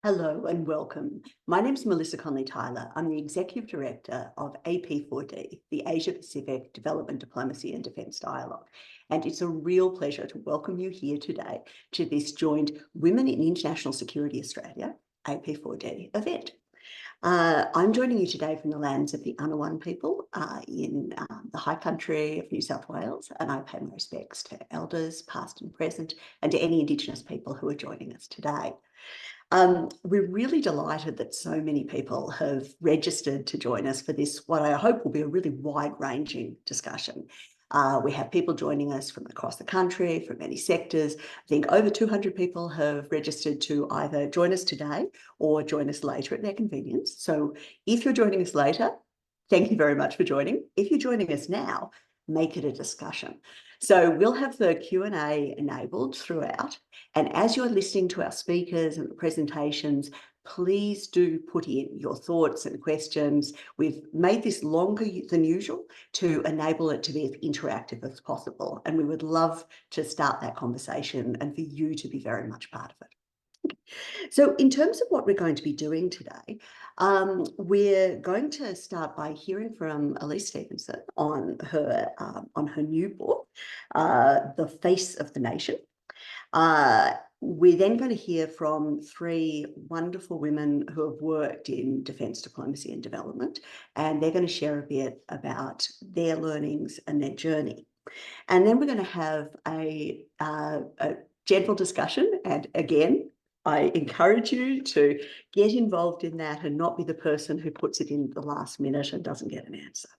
Hello and welcome. My name is Melissa Conley-Tyler. I'm the Executive Director of AP4D, the Asia Pacific Development Diplomacy and Defence Dialogue. And it's a real pleasure to welcome you here today to this joint Women in International Security Australia, AP4D event. I'm joining you today from the lands of the Ngunnawal people in the high country of New South Wales, and I pay my respects to elders, past and present, and to any Indigenous people who are joining us today. We're really delighted that so many people have registered to join us for this, what I hope will be a really wide-ranging discussion. We have people joining us from across the country, from many sectors. I think over 200 people have registered to either join us today or join us later at their convenience. So if you're joining us later, thank you very much for joining. If you're joining us now, make it a discussion. So we'll have the Q&A enabled throughout. And as you're listening to our speakers and the presentations, please do put in your thoughts and questions. We've made this longer than usual to enable it to be as interactive as possible. And we would love to start that conversation and for you to be very much part of it. So in terms of what we're going to be doing today, we're going to start by hearing from Elise Stephenson on her new book, The Face of the Nation. We're then going to hear from three wonderful women who have worked in defence diplomacy and development, and they're going to share a bit about their learnings and their journey. And then we're going to have a gentle discussion, and again, I encourage you to get involved in that and not be the person who puts it in the last minute and doesn't get an answer.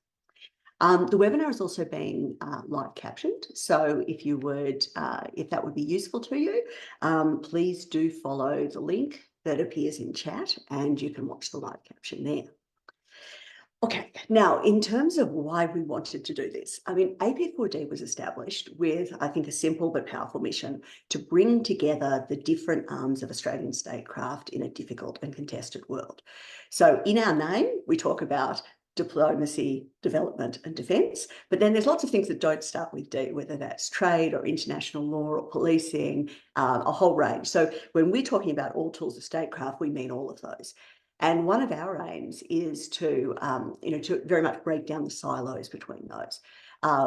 The webinar is also being live captioned, so if that would be useful to you, please do follow the link that appears in chat and you can watch the live caption there. Okay, now in terms of why we wanted to do this, I mean, AP4D was established with, I think, a simple but powerful mission to bring together the different arms of Australian statecraft in a difficult and contested world. So in our name, we talk about diplomacy, development and defence, but then there's lots of things that don't start with D, whether that's trade or international law or policing, a whole range. So when we're talking about all tools of statecraft, we mean all of those. And one of our aims is to very much break down the silos between those.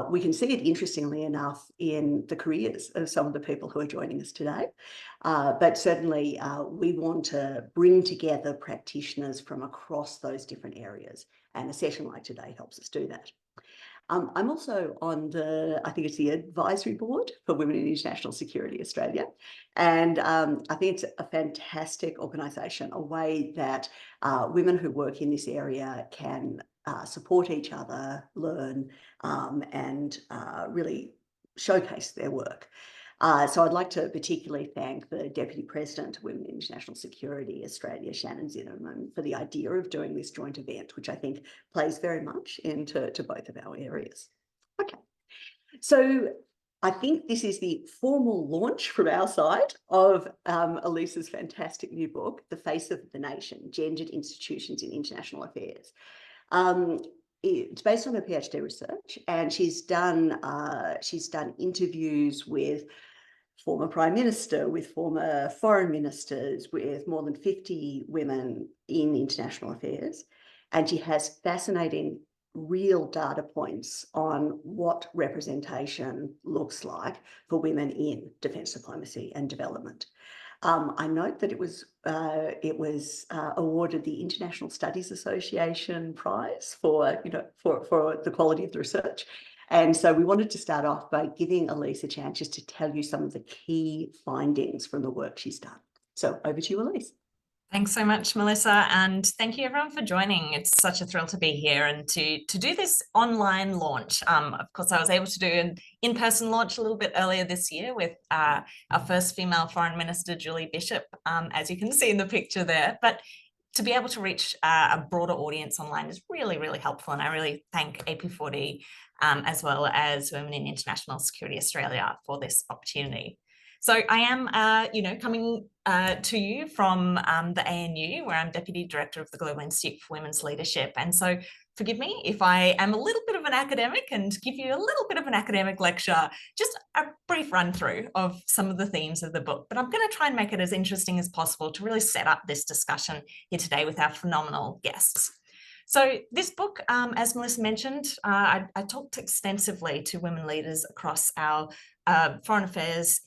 We can see it, interestingly enough, in the careers of some of the people who are joining us today. But certainly we want to bring together practitioners from across those different areas. And a session like today helps us do that. I'm also on I think it's the advisory board for Women in International Security Australia. And I think it's a fantastic organisation, a way that women who work in this area can support each other, learn, and really showcase their work. So I'd like to particularly thank the Deputy President of Women in International Security Australia, Shannon Zinnerman, for the idea of doing this joint event, which I think plays very much into both of our areas. Okay, so I think this is the formal launch from our side of Elise's fantastic new book, The Face of the Nation, Gendered Institutions in International Affairs. It's based on her PhD research, and she's done interviews with former Prime Minister, with former foreign ministers, with more than 50 women in international affairs. And she has fascinating real data points on what representation looks like for women in defence diplomacy and development. I note that it was awarded the International Studies Association Prize for the quality of the research. And so we wanted to start off by giving Elise a chance just to tell you some of the key findings from the work she's done. So over to you, Elise. Thanks so much, Melissa, and thank you everyone for joining. It's such a thrill to be here and to do this online launch. Of course, I was able to do an in-person launch a little bit earlier this year with our first female Foreign Minister, Julie Bishop, as you can see in the picture there. But to be able to reach a broader audience online is really, really helpful. And I really thank AP4D as well as Women in International Security Australia for this opportunity. So I am, coming to you from the ANU, where I'm Deputy Director of the Global Institute for Women's Leadership. And so forgive me if I am a little bit of an academic and give you a little bit of an academic lecture, just a brief run through of some of the themes of the book. But I'm going to try and make it as interesting as possible to really set up this discussion here today with our phenomenal guests. So this book, as Melissa mentioned, I talked extensively to women leaders across our foreign affairs,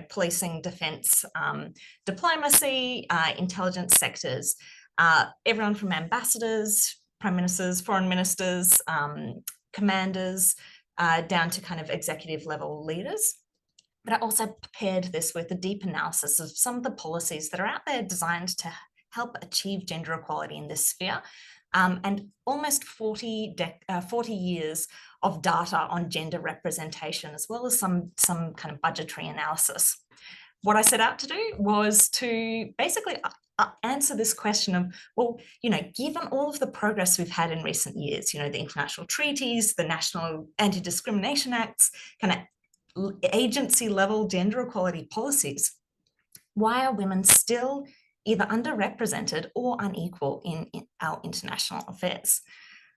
policing, defence, diplomacy, intelligence sectors, everyone from ambassadors, prime ministers, foreign ministers, commanders, down to kind of executive level leaders. But I also prepared this with a deep analysis of some of the policies that are out there designed to help achieve gender equality in this sphere. And almost 40 years of data on gender representation, as well as some kind of budgetary analysis. What I set out to do was to basically answer this question of, well, given all of the progress we've had in recent years, the international treaties, the national anti-discrimination acts, kind of agency level gender equality policies, why are women still either underrepresented or unequal in our international affairs?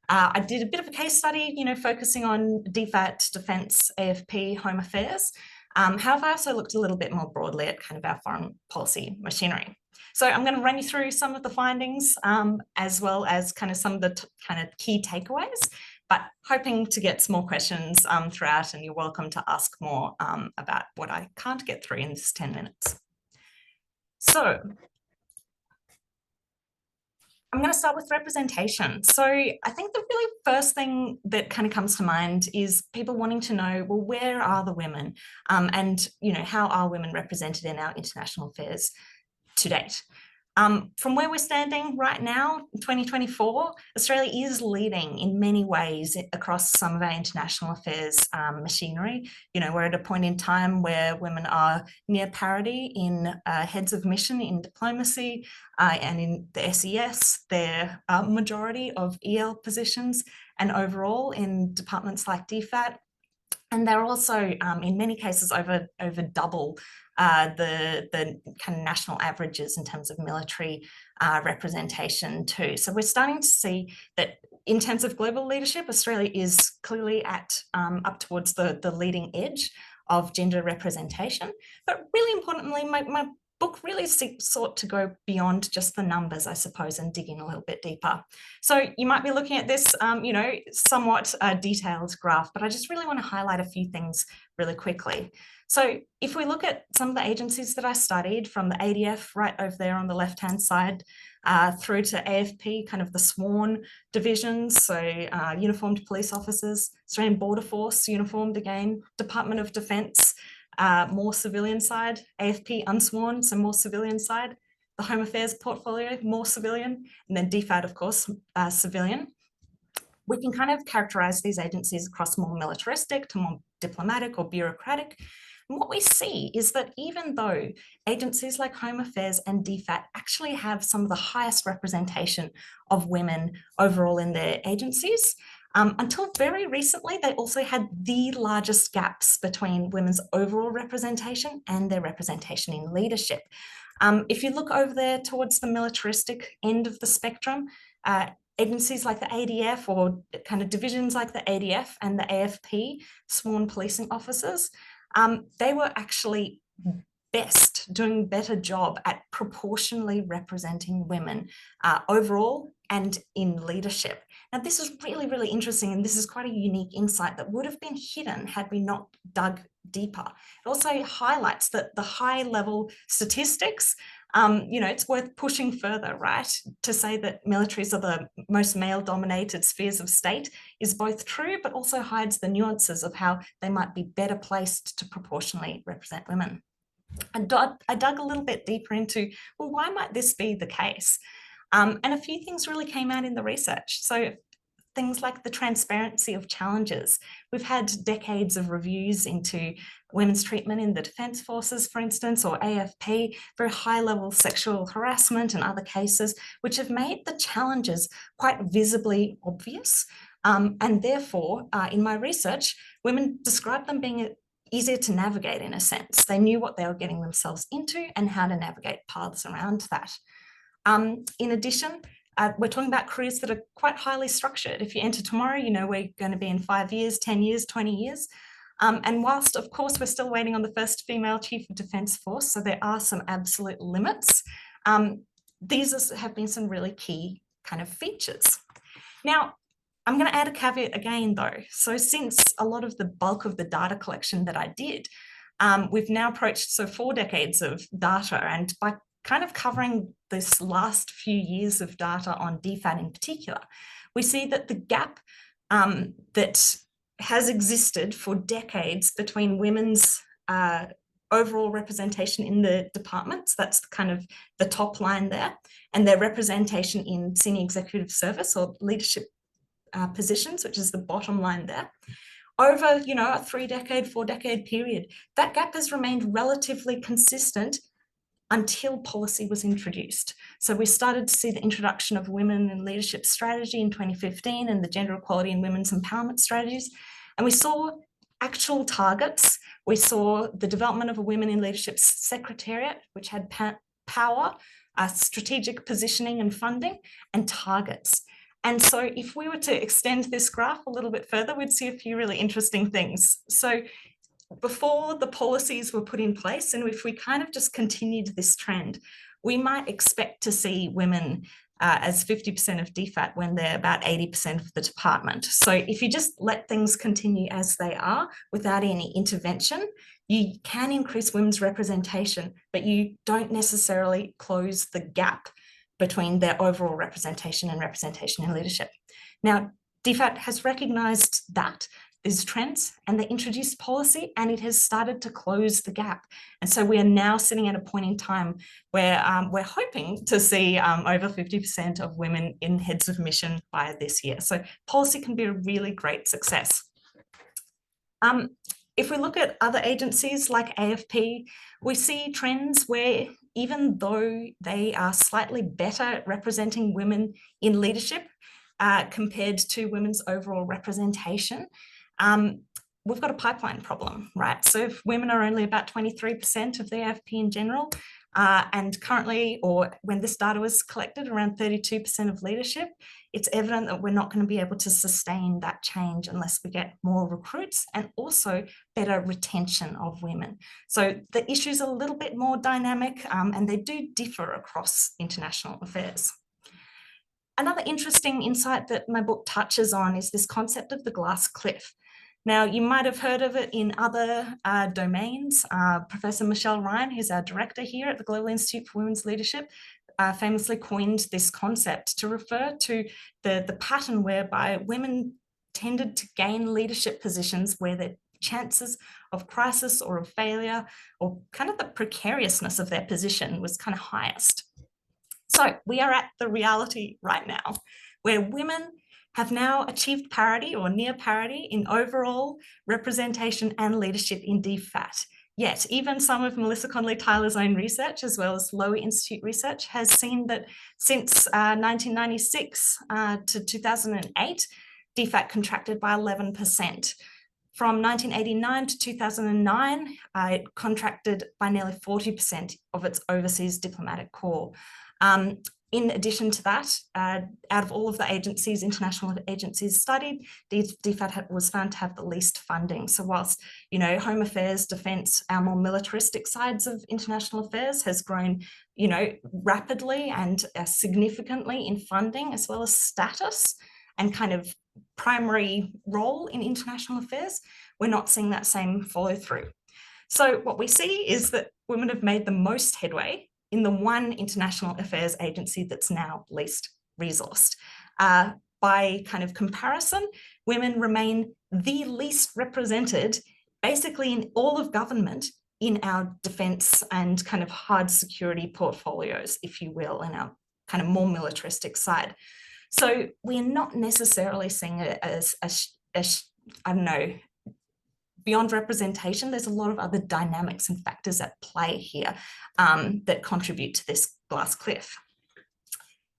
I did a bit of a case study, focusing on DFAT, defence, AFP, home affairs. However, I also looked a little bit more broadly at kind of our foreign policy machinery. So I'm going to run you through some of the findings, as well as kind of some of the kind of key takeaways, but hoping to get some more questions throughout, and you're welcome to ask more about what I can't get through in this 10 minutes. So I'm going to start with representation. So I think the really first thing that kind of comes to mind is people wanting to know, well, where are the women? And, how are women represented in our international affairs to date? From where we're standing right now, 2024, Australia is leading in many ways across some of our international affairs machinery. We're at a point in time where women are near parity in heads of mission in diplomacy and in the SES. They're a majority of EL positions, and overall in departments like DFAT. And they're also, in many cases, over double the kind of national averages in terms of military representation too. So we're starting to see that in terms of global leadership, Australia is clearly at up towards the leading edge of gender representation. But really importantly, my book really sought to go beyond just the numbers, I suppose, and dig in a little bit deeper. So you might be looking at this, somewhat detailed graph, but I just really want to highlight a few things really quickly. So if we look at some of the agencies that I studied, from the ADF right over there on the left-hand side, through to AFP, kind of the sworn divisions, so uniformed police officers, Australian Border Force, uniformed again, Department of Defence, more civilian side, AFP unsworn, so more civilian side, the Home Affairs portfolio, more civilian, and then DFAT, of course, civilian. We can kind of characterize these agencies across more militaristic to more diplomatic or bureaucratic. And what we see is that even though agencies like Home Affairs and DFAT actually have some of the highest representation of women overall in their agencies, until very recently, they also had the largest gaps between women's overall representation and their representation in leadership. If you look over there towards the militaristic end of the spectrum, agencies like the ADF, or kind of divisions like the ADF and the AFP, sworn policing officers, they were actually doing better job at proportionally representing women overall and in leadership. Now, this is really, really interesting, and this is quite a unique insight that would have been hidden had we not dug deeper. It also highlights that the high-level statistics, it's worth pushing further, right? To say that militaries are the most male-dominated spheres of state is both true, but also hides the nuances of how they might be better placed to proportionally represent women. I dug a little bit deeper into, well, why might this be the case? And a few things really came out in the research. So things like the transparency of challenges. We've had decades of reviews into women's treatment in the Defence Forces, for instance, or AFP, very high-level sexual harassment and other cases, which have made the challenges quite visibly obvious. And therefore, in my research, women describe them being easier to navigate in a sense. They knew what they were getting themselves into and how to navigate paths around that. In addition, We're talking about careers that are quite highly structured. If you enter tomorrow, you know where you're going to be in 5 years, 10 years, 20 years. And whilst, of course, we're still waiting on the first female Chief of Defence Force, so there are some absolute limits, these have been some really key kind of features. Now, I'm going to add a caveat again, though. So since a lot of the bulk of the data collection that I did, we've now approached 4 decades of data, and by kind of covering this last few years of data on DFAT in particular, we see that the gap that has existed for decades between women's overall representation in the departments, that's kind of the top line there, and their representation in senior executive service or leadership positions, which is the bottom line there, over a 3-decade, 4-decade period, that gap has remained relatively consistent until policy was introduced. So we started to see the introduction of women in leadership strategy in 2015 and the gender equality and women's empowerment strategies. And we saw actual targets. We saw the development of a women in leadership secretariat, which had power, strategic positioning and funding, and targets. And so if we were to extend this graph a little bit further, we'd see a few really interesting things. So before the policies were put in place, and if we kind of just continued this trend, we might expect to see women as 50% of DFAT when they're about 80% of the department. So if you just let things continue as they are without any intervention, you can increase women's representation, but you don't necessarily close the gap between their overall representation and representation in leadership. Now, DFAT has recognised that these trends, and they introduced policy, and it has started to close the gap. And so we are now sitting at a point in time where we're hoping to see over 50% of women in heads of mission by this year. So policy can be a really great success. If we look at other agencies like AFP, we see trends where even though they are slightly better at representing women in leadership compared to women's overall representation, we've got a pipeline problem, right? So if women are only about 23% of the AFP in general, and currently, or when this data was collected, around 32% of leadership, it's evident that we're not going to be able to sustain that change unless we get more recruits and also better retention of women. So the issues are a little bit more dynamic, and they do differ across international affairs. Another interesting insight that my book touches on is this concept of the glass cliff. Now, you might have heard of it in other domains. Professor Michelle Ryan, who's our director here at the Global Institute for Women's Leadership, famously coined this concept to refer to the pattern whereby women tended to gain leadership positions where their chances of crisis or of failure or kind of the precariousness of their position was kind of highest. So we are at the reality right now where women have now achieved parity or near parity in overall representation and leadership in DFAT. Yet even some of Melissa Conley-Tyler's own research, as well as Lowy Institute research, has seen that since 1996 to 2008, DFAT contracted by 11%. From 1989 to 2009, it contracted by nearly 40% of its overseas diplomatic corps. In addition to that, out of all of the agencies, international agencies studied, DFAT was found to have the least funding. So whilst, home affairs, defence, our more militaristic sides of international affairs has grown, rapidly and significantly in funding as well as status and kind of primary role in international affairs, we're not seeing that same follow through. So what we see is that women have made the most headway in the one international affairs agency that's now least resourced. By kind of comparison, women remain the least represented basically in all of government in our defence and kind of hard security portfolios, if you will, in our kind of more militaristic side. So we're not necessarily seeing it as I don't know, beyond representation, there's a lot of other dynamics and factors at play here that contribute to this glass cliff.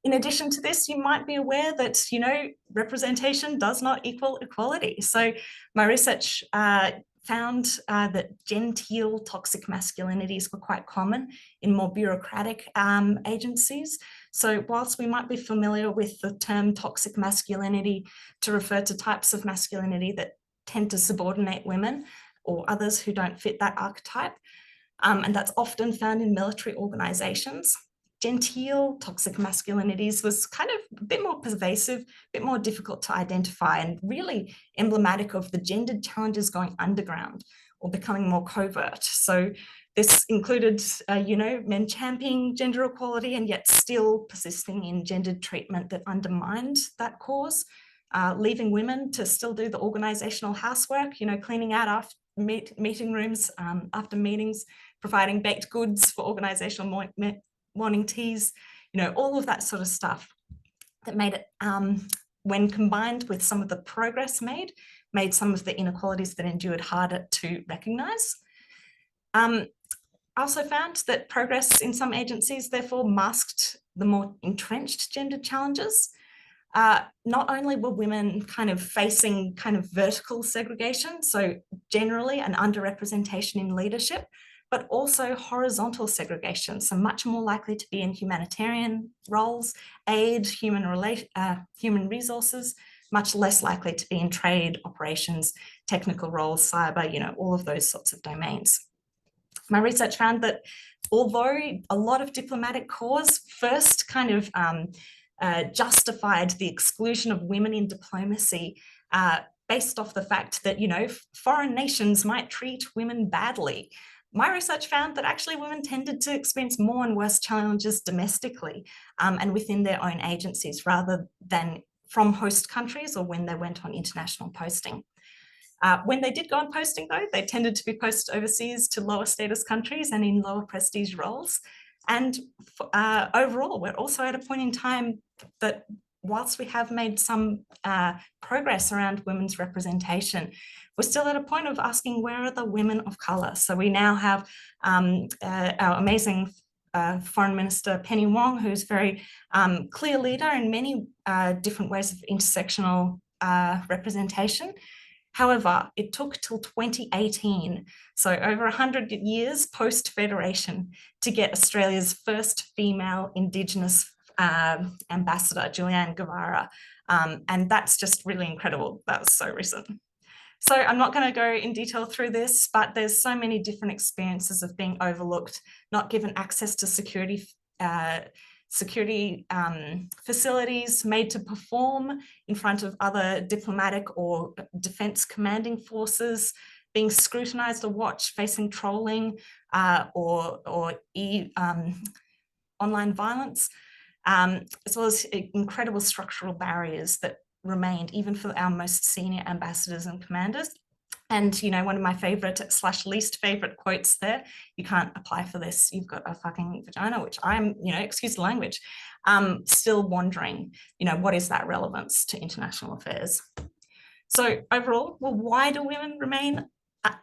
In addition to this, you might be aware that, representation does not equal equality. So my research found that genteel toxic masculinities were quite common in more bureaucratic agencies. So whilst we might be familiar with the term toxic masculinity to refer to types of masculinity that tend to subordinate women or others who don't fit that archetype, and that's often found in military organizations, genteel toxic masculinities was kind of a bit more pervasive, a bit more difficult to identify, and really emblematic of the gendered challenges going underground or becoming more covert. So this included, men championing gender equality and yet still persisting in gendered treatment that undermined that cause, leaving women to still do the organizational housework, cleaning out after meeting rooms after meetings, providing baked goods for organizational morning teas, all of that sort of stuff that made it, when combined with some of the progress made some of the inequalities that endured harder to recognize. I also found that progress in some agencies therefore masked the more entrenched gender challenges. Not only were women kind of facing kind of vertical segregation, so generally an underrepresentation in leadership, but also horizontal segregation, so much more likely to be in humanitarian roles, aid, human resources, much less likely to be in trade, operations, technical roles, cyber, all of those sorts of domains. My research found that although a lot of diplomatic corps first kind of justified the exclusion of women in diplomacy based off the fact that, foreign nations might treat women badly, my research found that actually women tended to experience more and worse challenges domestically and within their own agencies rather than from host countries or when they went on international posting. When they did go on posting, though, they tended to be posted overseas to lower status countries and in lower prestige roles. And overall, we're also at a point in time that whilst we have made some progress around women's representation, we're still at a point of asking, where are the women of colour? So we now have our amazing Foreign Minister Penny Wong, who's very clear leader in many different ways of intersectional representation. However, it took till 2018, so over 100 years post-Federation, to get Australia's first female Indigenous ambassador, Julianne Guevara, and that's just really incredible. That was so recent. So I'm not going to go in detail through this, but there's so many different experiences of being overlooked, not given access to security facilities, made to perform in front of other diplomatic or defence commanding forces, being scrutinised or watched, facing trolling or online violence, as well as incredible structural barriers that remained even for our most senior ambassadors and commanders. And, one of my favorite / least favorite quotes there, you can't apply for this, you've got a fucking vagina, which I'm, excuse the language, still wondering, what is that relevance to international affairs? So overall, well, why do women remain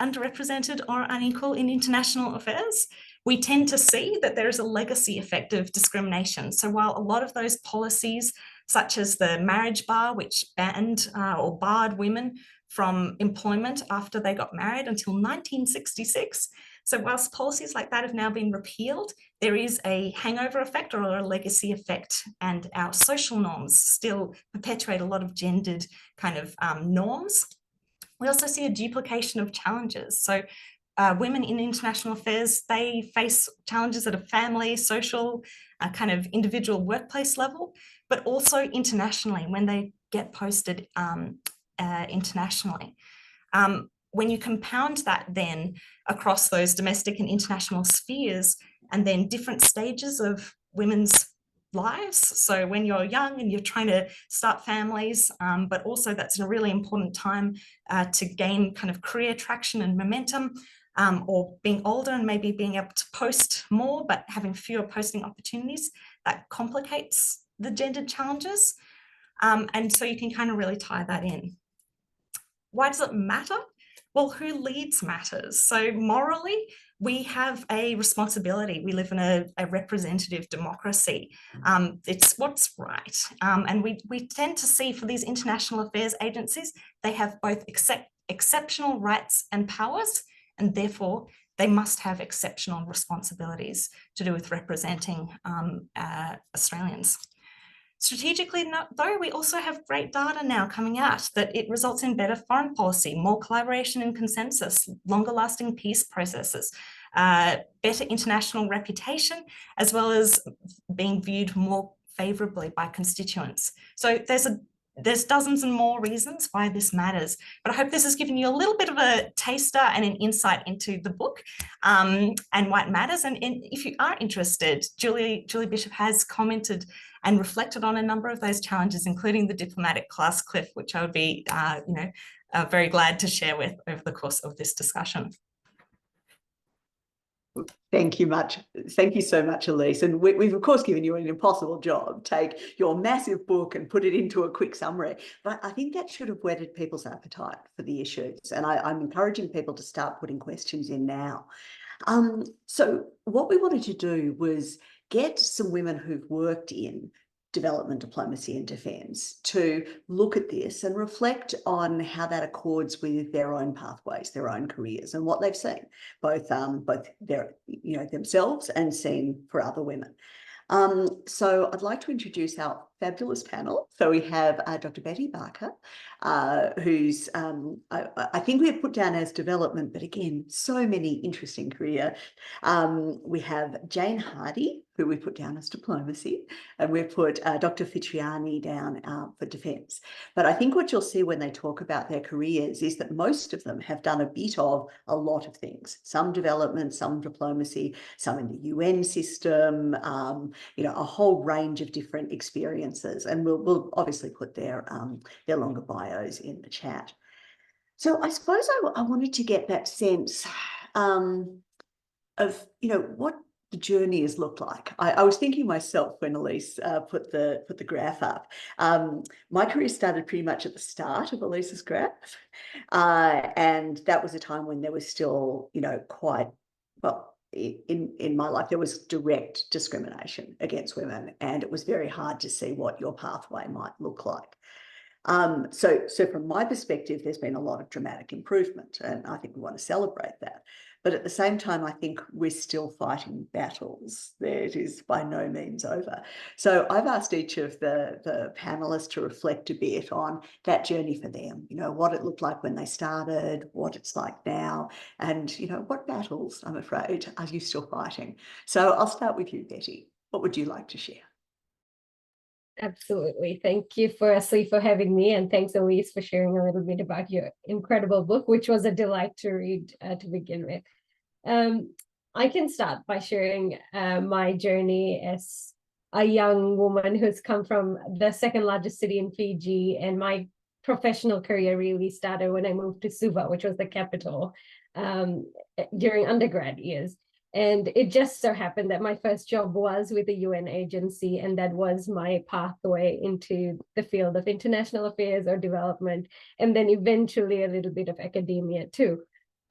underrepresented or unequal in international affairs? We tend to see that there is a legacy effect of discrimination. So while a lot of those policies, such as the marriage bar, which banned or barred women from employment after they got married until 1966. So whilst policies like that have now been repealed, there is a hangover effect or a legacy effect, and our social norms still perpetuate a lot of gendered kind of norms. We also see a duplication of challenges. So women in international affairs, they face challenges at a family, social, kind of individual workplace level, but also internationally when they get posted internationally. When you compound that then across those domestic and international spheres, and then different stages of women's lives. So when you're young and you're trying to start families, but also that's a really important time to gain kind of career traction and momentum, or being older and maybe being able to post more, but having fewer posting opportunities, that complicates the gendered challenges. And so you can kind of really tie that in. Why does it matter? Well, who leads matters. So morally, we have a responsibility. We live in a representative democracy. It's what's right. And we tend to see for these international affairs agencies, they have both exceptional rights and powers, and therefore they must have exceptional responsibilities to do with representing Australians. Strategically, though, we also have great data now coming out that it results in better foreign policy, more collaboration and consensus, longer lasting peace processes, better international reputation, as well as being viewed more favourably by constituents. So there's dozens and more reasons why this matters, but I hope this has given you a little bit of a taster and an insight into the book and why it matters. And if you are interested, Julie Bishop has commented and reflected on a number of those challenges, including the diplomatic class cliff, which I would be very glad to share with over the course of this discussion. Thank you so much, Elise. And we've of course given you an impossible job. Take your massive book and put it into a quick summary. But I think that should have whetted people's appetite for the issues. And I'm encouraging people to start putting questions in now. So what we wanted to do was get some women who've worked in development, diplomacy and defence to look at this and reflect on how that accords with their own pathways, their own careers, and what they've seen, both their, themselves and seen for other women. So I'd like to introduce our fabulous panel. So we have Dr. Betty Barker, who's, I think we have put down as development, but again, so many interesting career. We have Jane Hardy, who we put down as diplomacy, and we've put Dr. Fitriani down for defence. But I think what you'll see when they talk about their careers is that most of them have done a bit of a lot of things, some development, some diplomacy, some in the UN system, a whole range of different experiences. And we'll obviously put their longer bios in the chat. So I suppose I wanted to get that sense of, what the journey has looked like. I was thinking myself when Elise put the graph up. My career started pretty much at the start of Elise's graph. And that was a time when there was still, quite, well, in my life, there was direct discrimination against women, and it was very hard to see what your pathway might look like. So from my perspective, there's been a lot of dramatic improvement, and I think we want to celebrate that. But at the same time, I think we're still fighting battles. It is by no means over. So I've asked each of the panelists to reflect a bit on that journey for them, what it looked like when they started, what it's like now, and, what battles, I'm afraid, are you still fighting? So I'll start with you, Betty. What would you like to share? Absolutely. Thank you firstly for having me, and thanks Elise for sharing a little bit about your incredible book, which was a delight to read to begin with. I can start by sharing my journey as a young woman who's come from the second largest city in Fiji, and my professional career really started when I moved to Suva, which was the capital, during undergrad years. And it just so happened that my first job was with a UN agency, and that was my pathway into the field of international affairs or development, and then eventually a little bit of academia too.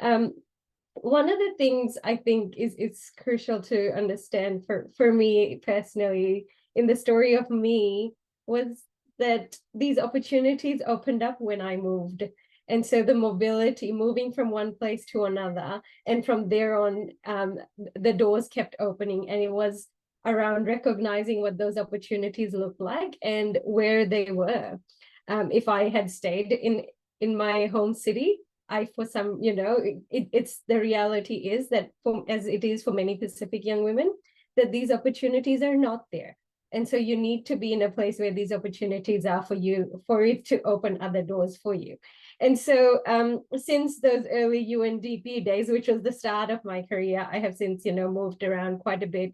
One of the things I think is crucial to understand for me personally in the story of me was that these opportunities opened up when I moved. And so the mobility, moving from one place to another, and from there on, the doors kept opening, and it was around recognizing what those opportunities looked like and where they were. If I had stayed in my home city, it's the reality is that, as it is for many Pacific young women, that these opportunities are not there. And so you need to be in a place where these opportunities are for you, for it to open other doors for you. And so since those early UNDP days, which was the start of my career, I have since, moved around quite a bit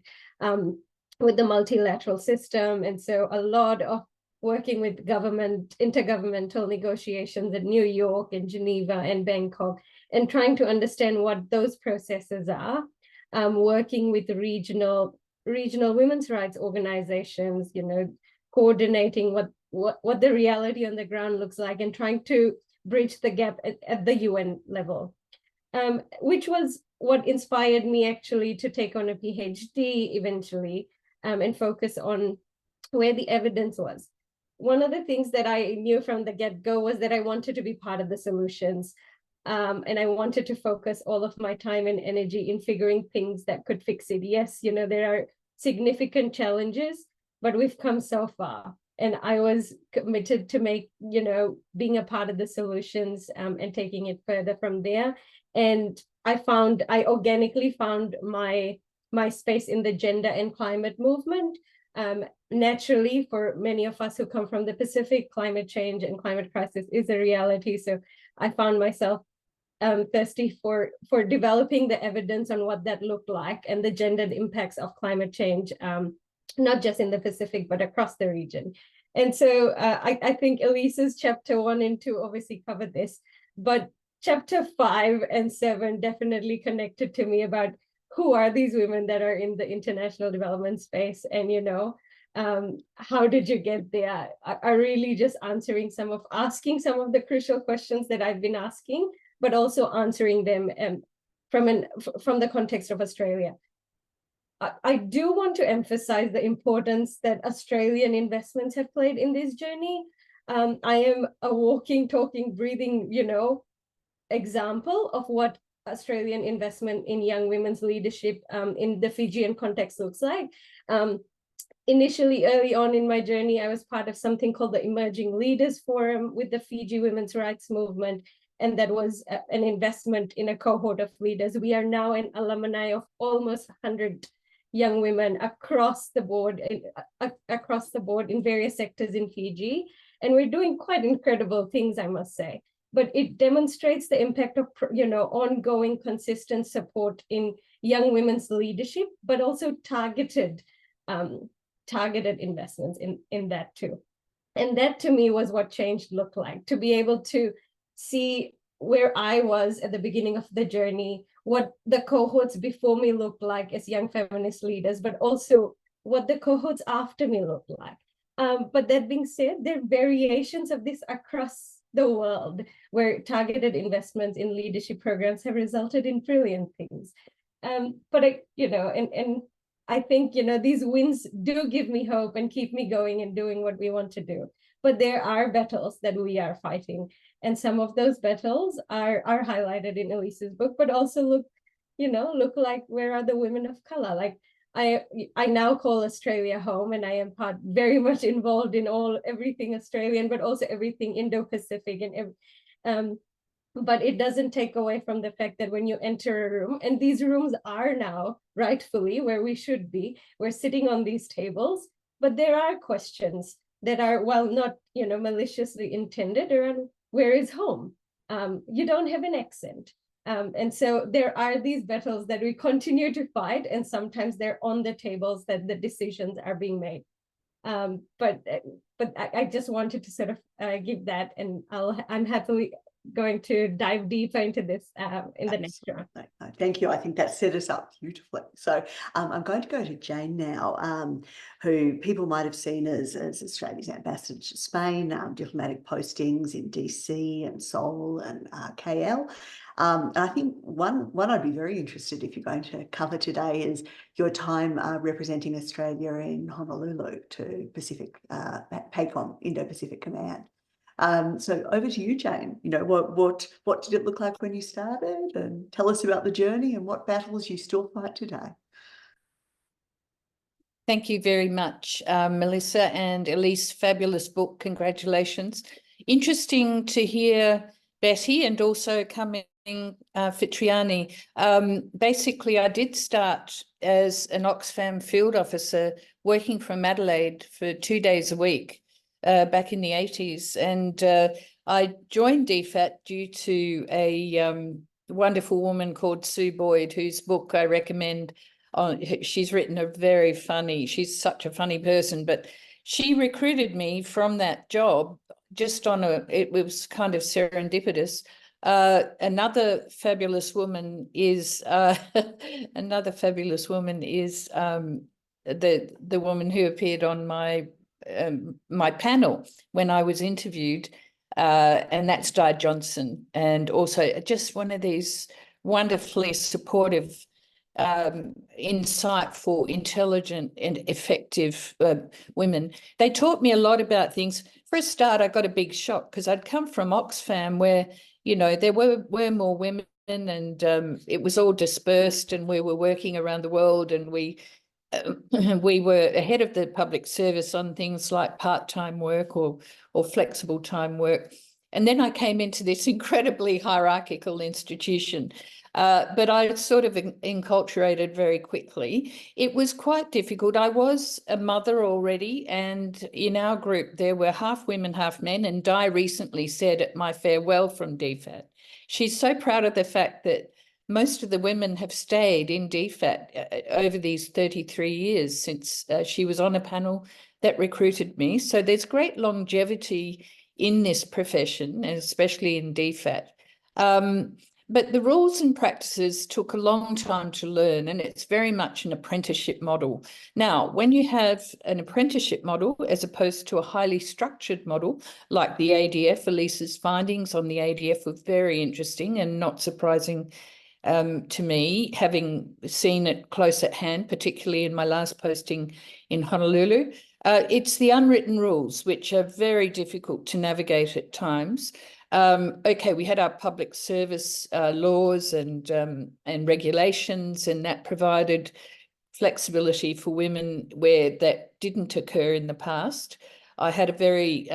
with the multilateral system. And so a lot of working with intergovernmental negotiations in New York and Geneva and Bangkok, and trying to understand what those processes are, working with the regional women's rights organizations, coordinating what the reality on the ground looks like, and trying to bridge the gap at the UN level, which was what inspired me actually to take on a PhD eventually, and focus on where the evidence was. One of the things that I knew from the get-go was that I wanted to be part of the solutions. And I wanted to focus all of my time and energy in figuring things that could fix it. Yes, there are significant challenges, but we've come so far. And I was committed to being a part of the solutions, and taking it further from there. And I organically found my space in the gender and climate movement. Naturally, for many of us who come from the Pacific, climate change and climate crisis is a reality. So I found myself thirsty for developing the evidence on what that looked like and the gendered impacts of climate change, not just in the Pacific, but across the region. And so I think Elise's chapter 1 and 2 obviously covered this, but chapter 5 and 7 definitely connected to me about who are these women that are in the international development space, and how did you get there? Are really just asking some of the crucial questions that I've been asking, but also answering them from the context of Australia. I do want to emphasize the importance that Australian investments have played in this journey. I am a walking, talking, breathing, example of what Australian investment in young women's leadership in the Fijian context looks like. Initially, early on in my journey, I was part of something called the Emerging Leaders Forum with the Fiji Women's Rights Movement, and that was an investment in a cohort of leaders. We are now an alumni of almost 100 young women across the board in various sectors in Fiji, and we're doing quite incredible things, I must say. But it demonstrates the impact of ongoing, consistent support in young women's leadership, but also targeted investments in that too. And that to me was what change looked like, to be able to see where I was at the beginning of the journey, what the cohorts before me looked like as young feminist leaders, but also what the cohorts after me looked like. But that being said, there are variations of this across the world where targeted investments in leadership programs have resulted in brilliant things. But I think, these wins do give me hope and keep me going and doing what we want to do. But there are battles that we are fighting. And some of those battles are highlighted in Elise's book, but also look like, where are the women of color? Like, I now call Australia home, and I am very much involved in everything Australian, but also everything Indo-Pacific, and but it doesn't take away from the fact that when you enter a room, and these rooms are now rightfully where we should be, we're sitting on these tables, but there are questions that are, while not maliciously intended, around where is home? You don't have an accent. And so there are these battles that we continue to fight, and sometimes they're on the tables that the decisions are being made. But I just wanted to sort of give that, and I'm happily going to dive deeper into this in the next round. Thank you. I think that set us up beautifully. So I'm going to go to Jane now, who people might have seen as Australia's ambassador to Spain, diplomatic postings in DC and Seoul and KL. And I think one I'd be very interested if you're going to cover today is your time representing Australia in Honolulu to Pacific PACOM, Indo-Pacific Command. So over to you, Jane. What did it look like when you started, and tell us about the journey and what battles you still fight today. Thank you very much, Melissa and Elise. Fabulous book. Congratulations. Interesting to hear Betty and also coming Fitriani. Basically, I did start as an Oxfam field officer working from Adelaide for 2 days a week. Back in the 80s, and I joined DFAT due to a wonderful woman called Sue Boyd, whose book I recommend. She's written she's such a funny person, but she recruited me from that job just it was kind of serendipitous. Another fabulous woman is the woman who appeared on my panel when I was interviewed, and that's Di Johnson, and also just one of these wonderfully supportive, insightful, intelligent and effective women. They taught me a lot about things. For a start, I got a big shock because I'd come from Oxfam where, there were more women and it was all dispersed and we were working around the world and we were ahead of the public service on things like part-time work or flexible time work. And then I came into this incredibly hierarchical institution, but I sort of enculturated very quickly. It was quite difficult. I was a mother already, and in our group, there were half women, half men, and Di recently said at my farewell from DFAT, she's so proud of the fact that most of the women have stayed in DFAT over these 33 years since she was on a panel that recruited me. So there's great longevity in this profession, and especially in DFAT. But the rules and practices took a long time to learn, and it's very much an apprenticeship model. Now, when you have an apprenticeship model as opposed to a highly structured model like the ADF, Elise's findings on the ADF were very interesting and not surprising to me, having seen it close at hand, particularly in my last posting in Honolulu. It's the unwritten rules, which are very difficult to navigate at times. Okay, we had our public service laws and regulations, and that provided flexibility for women where that didn't occur in the past. I had a very,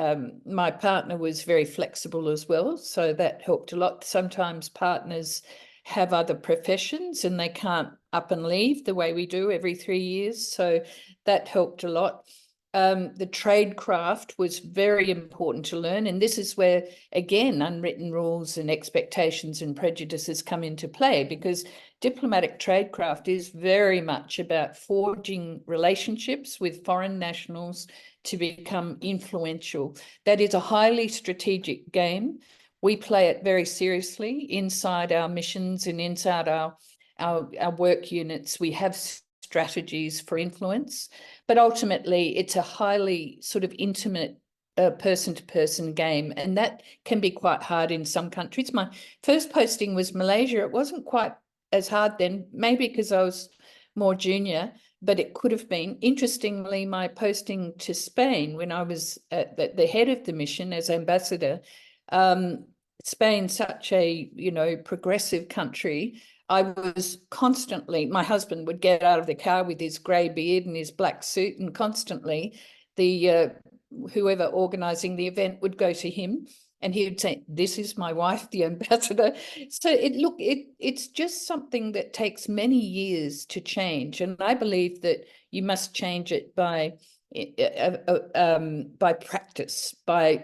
my partner was very flexible as well, so that helped a lot. Sometimes partners have other professions and they can't up and leave the way we do every 3 years, so that helped a lot. The trade craft was very important to learn, and this is where, again, unwritten rules and expectations and prejudices come into play, because diplomatic tradecraft is very much about forging relationships with foreign nationals to become influential. That is a highly strategic game. We play it very seriously inside our missions and inside our work units. We have strategies for influence, but ultimately it's a highly sort of intimate person-to-person game, and that can be quite hard in some countries. My first posting was Malaysia. It wasn't quite as hard then, maybe because I was more junior, but it could have been. Interestingly, my posting to Spain when I was at the head of the mission as ambassador, Spain, such a progressive country, I was constantly, my husband would get out of the car with his grey beard and his black suit, and constantly the whoever organising the event would go to him and he would say, "This is my wife, the ambassador." So it's just something that takes many years to change, and I believe that you must change it by practice, by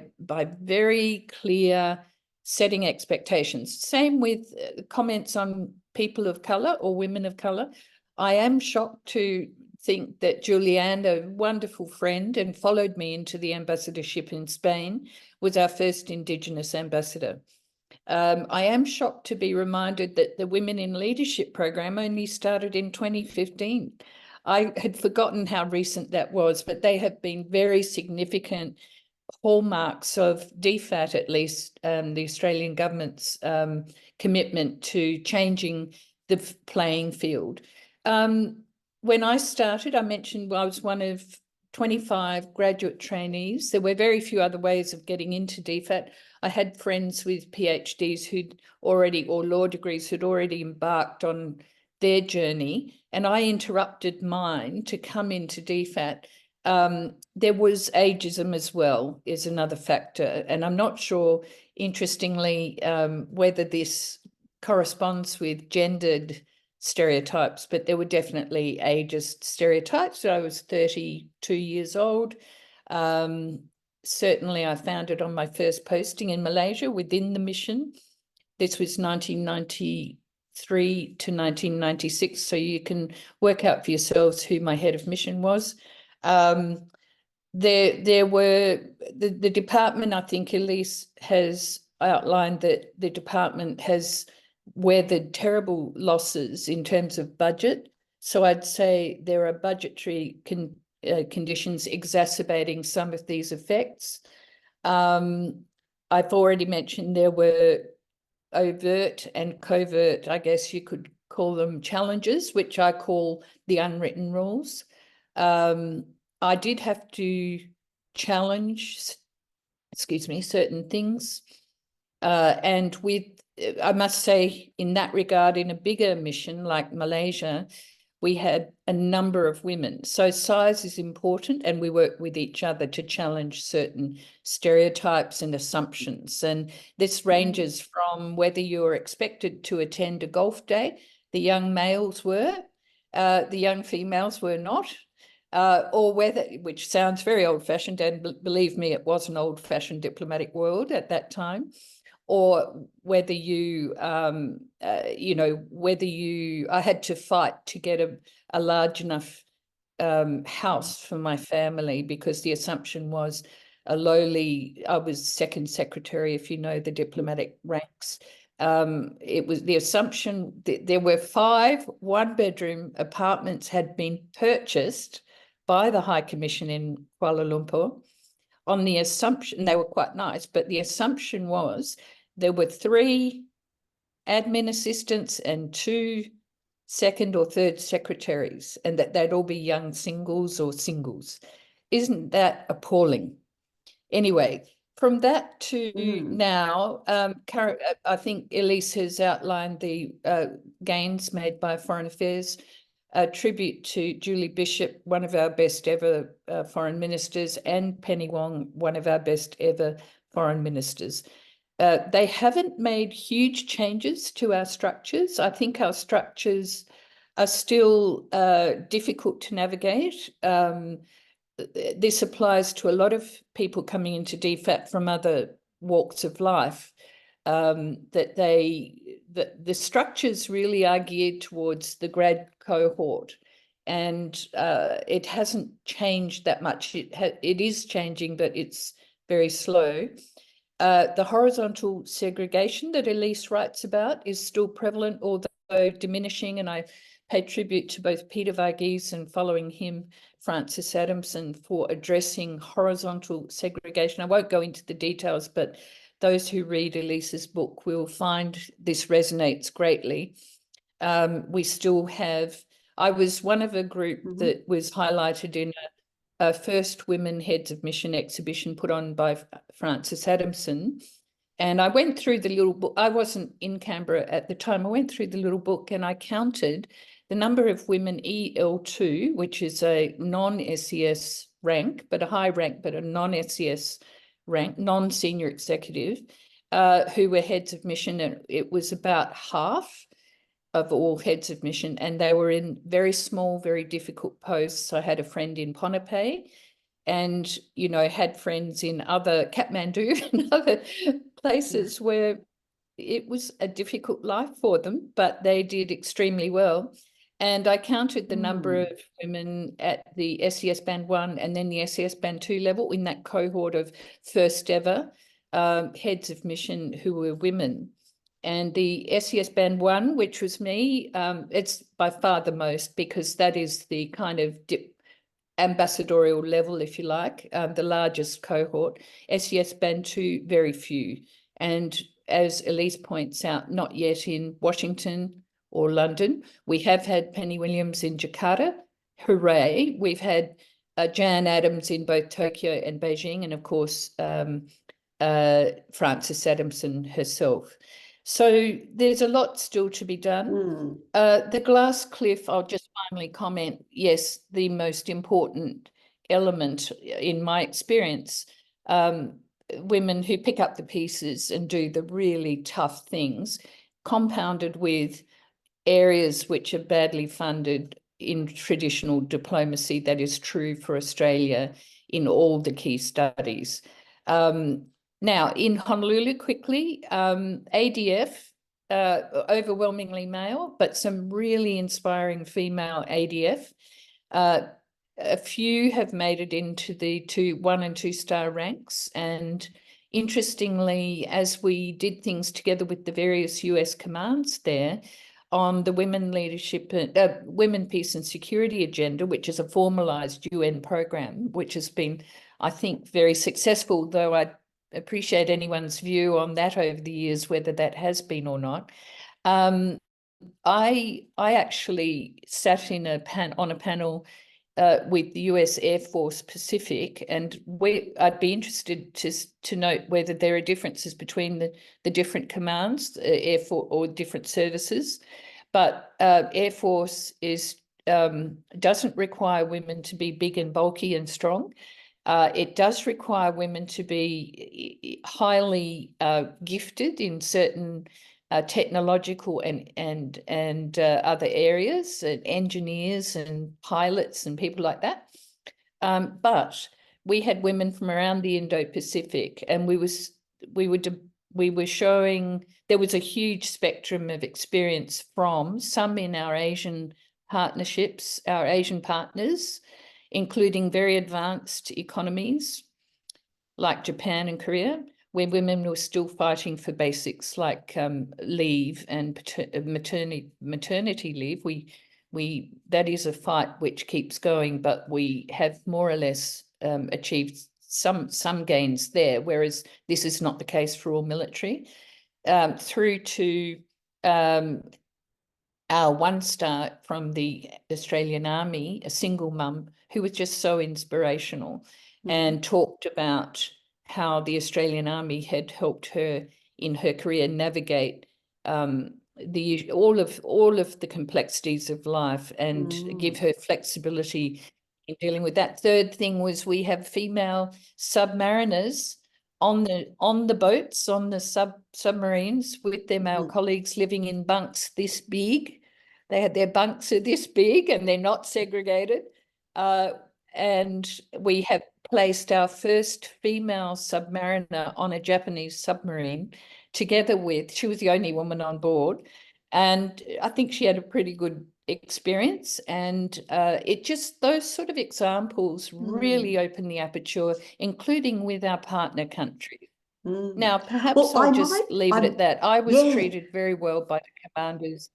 very clear setting expectations. Same with comments on people of colour or women of colour. I am shocked to think that Julianne, a wonderful friend and followed me into the ambassadorship in Spain, was our first Indigenous ambassador. I am shocked to be reminded that the Women in Leadership program only started in 2015. I had forgotten how recent that was, but they have been very significant hallmarks of DFAT, at least, the Australian government's commitment to changing the playing field. When I started, I mentioned I was one of 25 graduate trainees. There were very few other ways of getting into DFAT. I had friends with PhDs who'd already, or law degrees, who'd already embarked on their journey, and I interrupted mine to come into DFAT. There was ageism as well, is another factor, and I'm not sure, interestingly, whether this corresponds with gendered stereotypes, but there were definitely ageist stereotypes. So I was 32 years old. Certainly I found it on my first posting in Malaysia within the mission. This was 1993 to 1996, so you can work out for yourselves who my head of mission was. There were the department, I think Elise has outlined that the department has weathered terrible losses in terms of budget. So I'd say there are budgetary conditions exacerbating some of these effects. I've already mentioned there were overt and covert, I guess you could call them, challenges, which I call the unwritten rules. I did have to challenge, excuse me, certain things. And with, I must say, in that regard, in a bigger mission like Malaysia, we had a number of women. So size is important, and we work with each other to challenge certain stereotypes and assumptions. And this ranges from whether you're expected to attend a golf day, the young males were, the young females were not, or whether, which sounds very old-fashioned, and believe me, it was an old-fashioned diplomatic world at that time, or whether you, you know, whether you, I had to fight to get a large enough house for my family, because the assumption was a lowly, I was second secretary, if you know the diplomatic ranks. It was the assumption that there were 5 one-bedroom apartments had been purchased by the High Commission in Kuala Lumpur on the assumption, they were quite nice, but the assumption was there were 3 admin assistants and 2 second or third secretaries, and that they'd all be young singles or singles. Isn't that appalling? Anyway, from that to now, I think Elise has outlined the gains made by Foreign Affairs. A tribute to Julie Bishop, one of our best ever foreign ministers, and Penny Wong, one of our best ever foreign ministers. They haven't made huge changes to our structures. I think our structures are still difficult to navigate. This applies to a lot of people coming into DFAT from other walks of life, that the structures really are geared towards the grad cohort, and it hasn't changed that much. It is changing, but it's very slow. The horizontal segregation that Elise writes about is still prevalent, although diminishing, and I pay tribute to both Peter Varghese and, following him, Francis Adamson, for addressing horizontal segregation. I won't go into the details, but those who read Elise's book will find this resonates greatly. We still have, I was one of a group that was highlighted in a first Women Heads of Mission exhibition put on by Francis Adamson. And I went through the little book. I wasn't in Canberra at the time. I went through the little book and I counted the number of women EL2, which is a non-SES rank, but a high rank, but a non-SES rank, non-senior executive, who were heads of mission. And it was about half of all heads of mission, and they were in very small, very difficult posts. I had a friend in Ponape, and, you know, had friends in other Kathmandu and other places where it was a difficult life for them, but they did extremely well. And I counted the number of women at the SES Band 1 and then the SES Band 2 level in that cohort of first ever heads of mission who were women. And the SES Band 1, which was me, it's by far the most, because that is the kind of ambassadorial level, if you like, the largest cohort. SES Band 2, very few. And as Elise points out, not yet in Washington or London. We have had Penny Williams in Jakarta. Hooray. We've had Jan Adams in both Tokyo and Beijing, and of course, Francis Adamson herself. So there's a lot still to be done. The glass cliff, I'll just finally comment, yes, the most important element in my experience, women who pick up the pieces and do the really tough things, compounded with areas which are badly funded in traditional diplomacy. That is true for Australia in all the key studies. Now, in Honolulu, quickly, ADF, overwhelmingly male, but some really inspiring female ADF. A few have made it into the 1 and 2 star ranks. And interestingly, as we did things together with the various US commands there, on the women leadership, women peace and security agenda, which is a formalized UN program, which has been, I think, very successful, though I appreciate anyone's view on that over the years, whether that has been or not. I actually sat in on a panel with the US Air Force Pacific, and I'd be interested to note whether there are differences between the different commands, Air Force or different services. But Air Force doesn't require women to be big and bulky and strong. It does require women to be highly gifted in certain technological and other areas, and engineers and pilots and people like that. But we had women from around the Indo-Pacific, and we were showing there was a huge spectrum of experience from some in our Asian partnerships, our Asian partners, including very advanced economies like Japan and Korea, where women were still fighting for basics like leave and maternity leave. That is a fight which keeps going, but we have more or less achieved some gains there, whereas this is not the case for all military. Through to our one star from the Australian Army, a single mum who was just so inspirational, and talked about how the Australian Army had helped her in her career navigate all of the complexities of life and give her flexibility in dealing with that. Third thing was we have female submariners on the boats, on the submarines with their male colleagues living in bunks this big. They had their bunks are this big and they're not segregated. And we have placed our first female submariner on a Japanese submarine together with, she was the only woman on board. And I think she had a pretty good experience. And it just, those sort of examples really open the aperture, including with our partner countries. Now, perhaps I'll just leave it at that. I was treated very well by the commanders.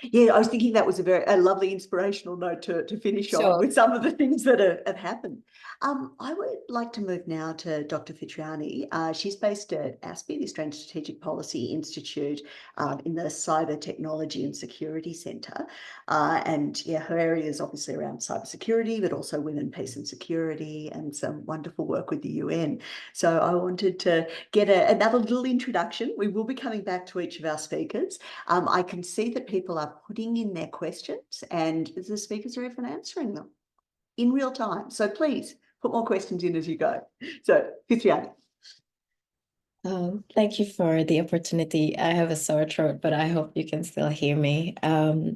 Yeah, I was thinking that was a lovely inspirational note to finish on with some of the things that have happened. I would like to move now to Dr. Fitriani. She's based at ASPI, the Australian Strategic Policy Institute, in the Cyber Technology and Security Centre. And yeah, her area is obviously around cybersecurity, but also women, peace and security, and some wonderful work with the UN. So I wanted to get another little introduction. We will be coming back to each of our speakers. I can see that people are putting in their questions and the speakers are even answering them in real time. So please put more questions in as you go. So, Fitriani. Thank you for the opportunity. I have a sore throat, but I hope you can still hear me. I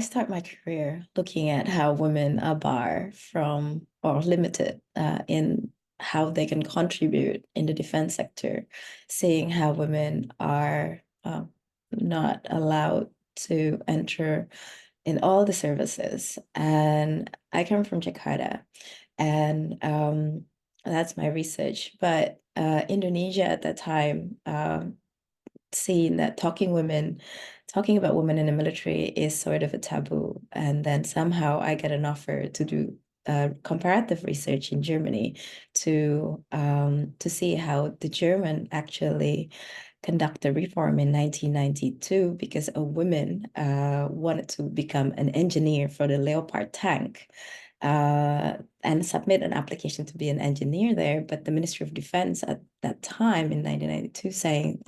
start my career looking at how women are barred from or limited in how they can contribute in the defense sector, seeing how women are not allowed to enter in all the services. And I come from Jakarta, and that's my research. But Indonesia at that time, seeing that talking about women in the military is sort of a taboo. And then somehow I get an offer to do comparative research in Germany to see how the German actually conduct a reform in 1992 because a woman wanted to become an engineer for the Leopard tank and submit an application to be an engineer there. But the Ministry of Defense at that time in 1992 saying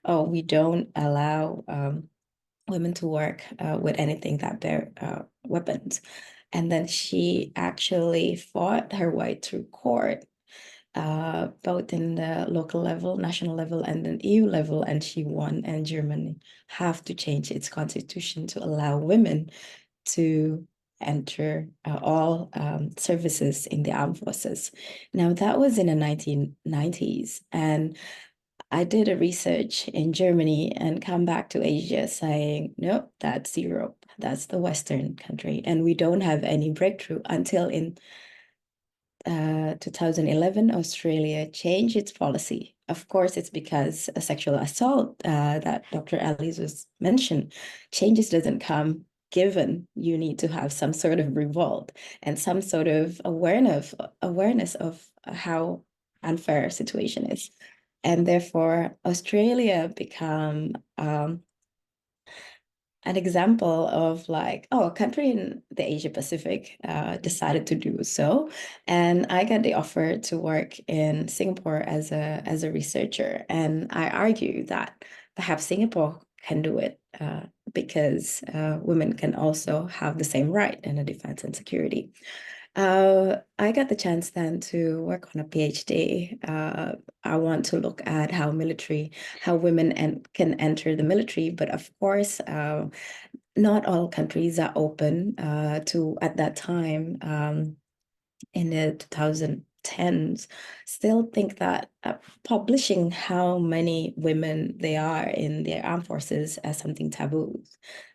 oh, we don't allow women to work with anything that bear weapons. And then she actually fought her way through court, both in the local level, national level, and the EU level, and she won. And Germany have to change its constitution to allow women to enter all services in the armed forces. Now, that was in the 1990s. And I did a research in Germany and come back to Asia saying, no, that's Europe. That's the Western country. And we don't have any breakthrough until in 2011, Australia changed its policy. Of course, it's because a sexual assault that Dr. Elise was mentioned. Changes doesn't come given, you need to have some sort of revolt and some sort of awareness of how unfair a situation is. And therefore, Australia become an example of like, oh, a country in the Asia Pacific decided to do so. And I got the offer to work in Singapore as a researcher. And I argue that perhaps Singapore can do it because women can also have the same right in the defense and security. I got the chance then to work on a PhD. I want to look at how women can enter the military, but of course, not all countries are open to, at that time, in the 2010s, still think that publishing how many women they are in their armed forces as something taboo,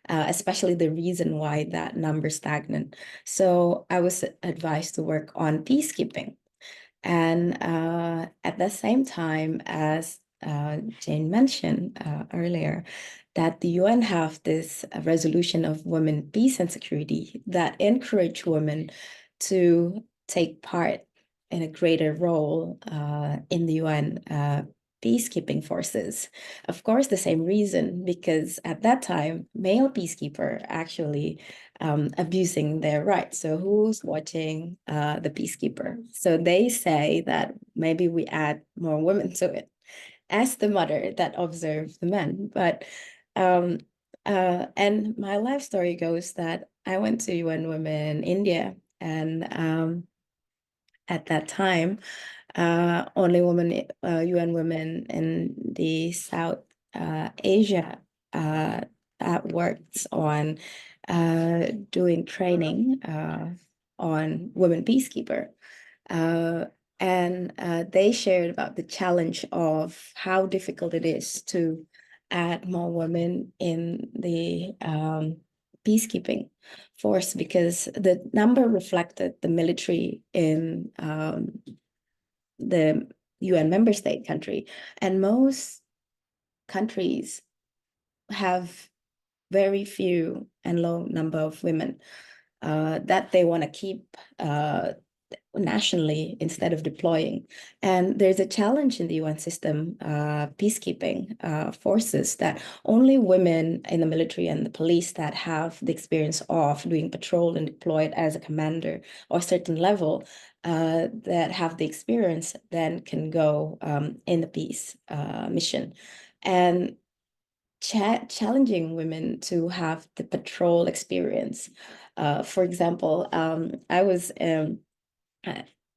especially the reason why that number stagnant. So I was advised to work on peacekeeping. And at the same time, as Jane mentioned earlier, that the UN have this resolution of women, peace and security that encourage women to take part in a greater role in the UN peacekeeping forces. Of course, the same reason, because at that time, male peacekeeper actually abusing their rights. So who's watching the peacekeeper? So they say that maybe we add more women to it as the mother that observes the men. But and my life story goes that I went to UN Women in India, and at that time, only UN women in the South Asia worked on doing training on women peacekeeper. And they shared about the challenge of how difficult it is to add more women in the peacekeeping force, because the number reflected the military in the UN member state country. And most countries have very few and low number of women that they want to keep nationally instead of deploying. And there's a challenge in the UN system, peacekeeping forces, that only women in the military and the police that have the experience of doing patrol and deployed as a commander or a certain level that have the experience then can go in the peace mission. And challenging women to have the patrol experience. For example, I was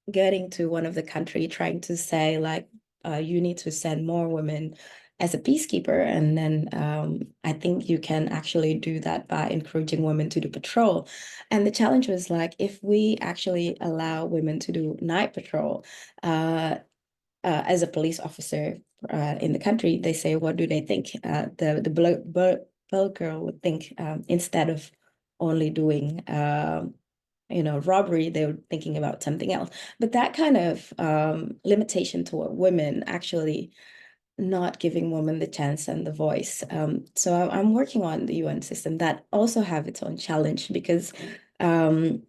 getting to one of the country trying to say like, you need to send more women as a peacekeeper. And then I think you can actually do that by encouraging women to do patrol. And the challenge was like, if we actually allow women to do night patrol, as a police officer in the country, they say, what do they think? The girl would think instead of only doing robbery, they were thinking about something else. But that kind of limitation toward women actually not giving women the chance and the voice. So I'm working on the UN system that also have its own challenge, because only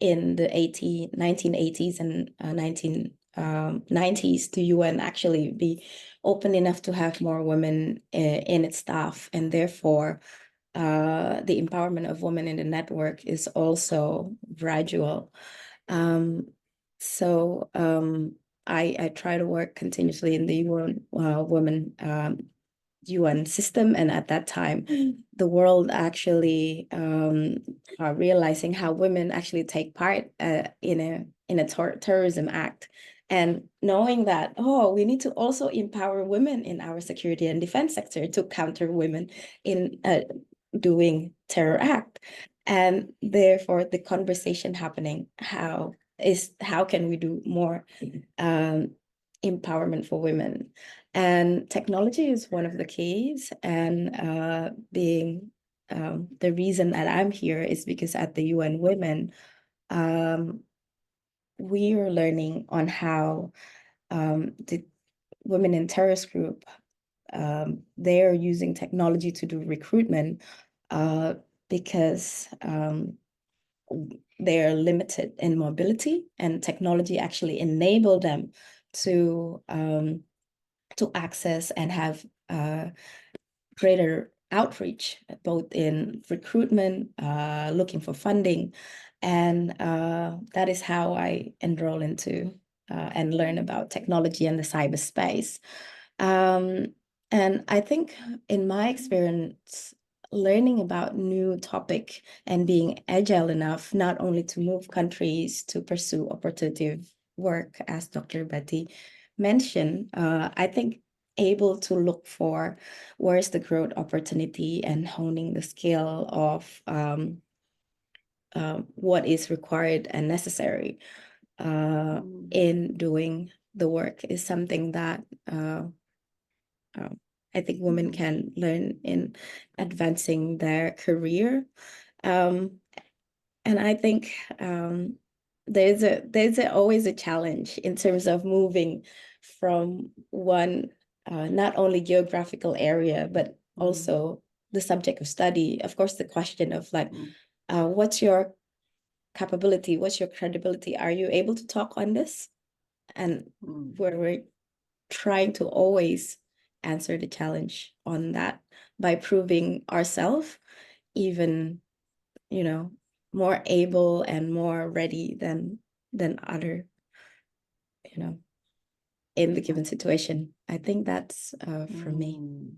in the 1980s and 1990s the UN actually be open enough to have more women in its staff, and therefore the empowerment of women in the network is also gradual. So I try to work continuously in the UN UN system, and at that time the world actually are realizing how women actually take part in a terrorism act, and knowing that, oh, we need to also empower women in our security and defense sector to counter women in doing terror act. And therefore the conversation happening, how can we do more empowerment for women? And technology is one of the keys. And being the reason that I'm here is because at the UN Women, we are learning on how the women in terrorist group they're using technology to do recruitment because they're limited in mobility, and technology actually enable them to access and have greater outreach, both in recruitment, looking for funding. And that is how I enroll into and learn about technology and the cyberspace. And I think in my experience, learning about new topic and being agile enough not only to move countries to pursue opportunity work, as Dr. Betty mentioned, I think able to look for where's the growth opportunity and honing the skill of what is required and necessary in doing the work is something that I think women can learn in advancing their career. And I think there's always a challenge in terms of moving from one not only geographical area, but also the subject of study. Of course, the question of like, what's your capability? What's your credibility? Are you able to talk on this? And we're trying to always answer the challenge on that by proving ourselves even, more able and more ready than other, in the given situation. I think that's for me.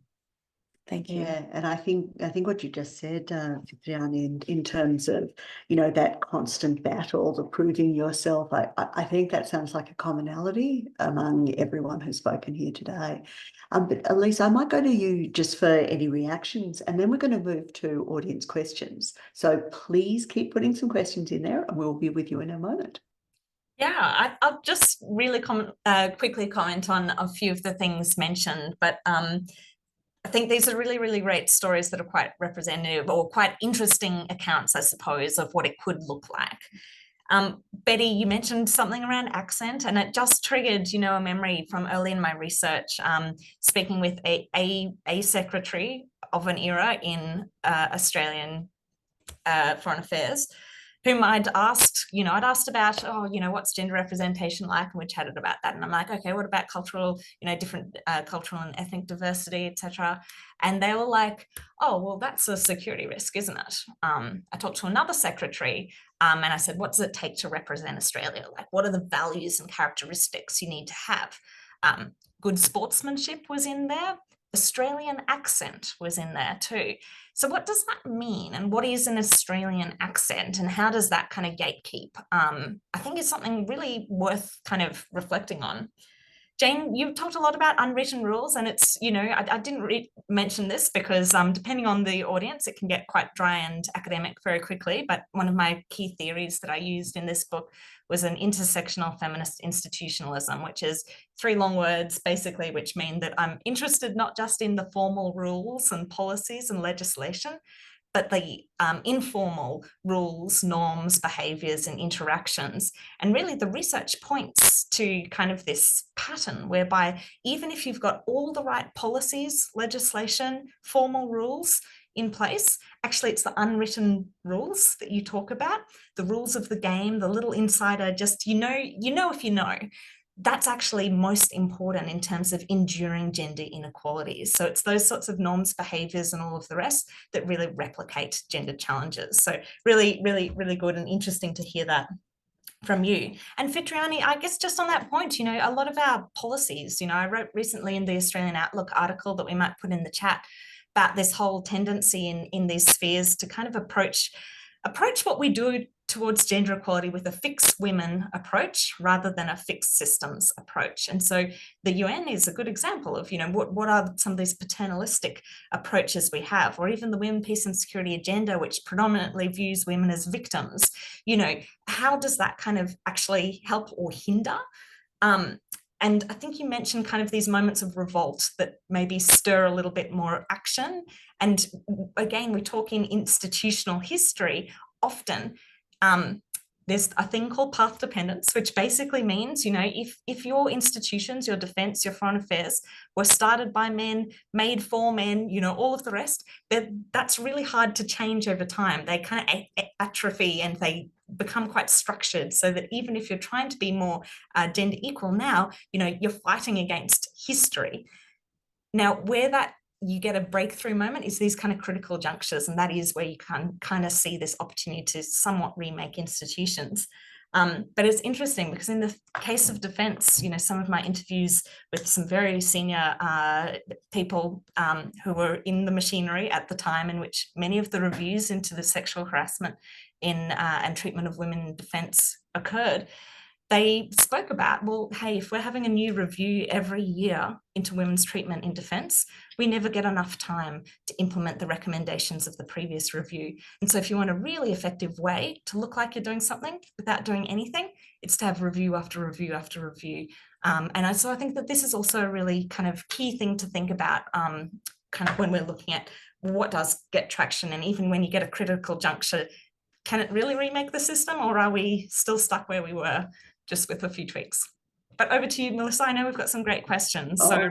Thank you. Yeah, and I think what you just said, Fitriani, in terms of, that constant battle, the proving yourself, I think that sounds like a commonality among everyone who's spoken here today. But Elise, I might go to you just for any reactions, and then we're going to move to audience questions. So please keep putting some questions in there, and we'll be with you in a moment. Yeah, I'll just really quickly comment on a few of the things mentioned, but I think these are really, really great stories that are quite representative or quite interesting accounts, I suppose, of what it could look like. Betty, you mentioned something around accent, and it just triggered, a memory from early in my research, speaking with a secretary of an era in Australian Foreign Affairs, whom I'd asked about, what's gender representation like? And we chatted about that. And I'm like, okay, what about cultural, different cultural and ethnic diversity, etc. And they were like, oh, well, that's a security risk, isn't it? I talked to another secretary and I said, what does it take to represent Australia? Like, what are the values and characteristics you need to have? Good sportsmanship was in there. Australian accent was in there too. So what does that mean? And what is an Australian accent? And how does that kind of gatekeep? I think it's something really worth kind of reflecting on. Jane, you've talked a lot about unwritten rules, and it's, I didn't mention this because depending on the audience, it can get quite dry and academic very quickly. But one of my key theories that I used in this book was an intersectional feminist institutionalism, which is 3 long words, basically, which mean that I'm interested not just in the formal rules and policies and legislation, but the informal rules, norms, behaviours and interactions. And really the research points to kind of this pattern whereby even if you've got all the right policies, legislation, formal rules in place, actually it's the unwritten rules that you talk about, the rules of the game, the little insider, just if you know, that's actually most important in terms of enduring gender inequalities. So it's those sorts of norms, behaviours and all of the rest that really replicate gender challenges. So really, really, really good and interesting to hear that from you. And Fitriani, I guess just on that point, a lot of our policies, I wrote recently in the Australian Outlook article that we might put in the chat about this whole tendency in these spheres to kind of approach what we do towards gender equality with a fixed women approach rather than a fixed systems approach. And so the UN is a good example of, what are some of these paternalistic approaches we have, or even the Women, Peace and Security agenda, which predominantly views women as victims. How does that kind of actually help or hinder? And I think you mentioned kind of these moments of revolt that maybe stir a little bit more action. And again, we talk in institutional history often. there's a thing called path dependence, which basically means, you know, if your institutions, your defense, your foreign affairs were started by men, made for men, you know, all of the rest, that's really hard to change over time. They kind of atrophy and they become quite structured, so that even if you're trying to be more gender equal now, you know, you're fighting against history. Now, where that you get a breakthrough moment is these kind of critical junctures, and that is where you can kind of see this opportunity to somewhat remake institutions. But it's interesting because in the case of defense, you know, some of my interviews with some very senior people who were in the machinery at the time in which many of the reviews into the sexual harassment in and treatment of women in defense occurred, they spoke about, well, hey, if we're having a new review every year into women's treatment in defence, we never get enough time to implement the recommendations of the previous review. And so if you want a really effective way to look like you're doing something without doing anything, it's to have review after review after review. So I think that this is also a really kind of key thing to think about kind of when we're looking at what does get traction. And even when you get a critical juncture, can it really remake the system, or are we still stuck where we were, just with a few tweaks? But over to you, Melissa. I know we've got some great questions. Oh,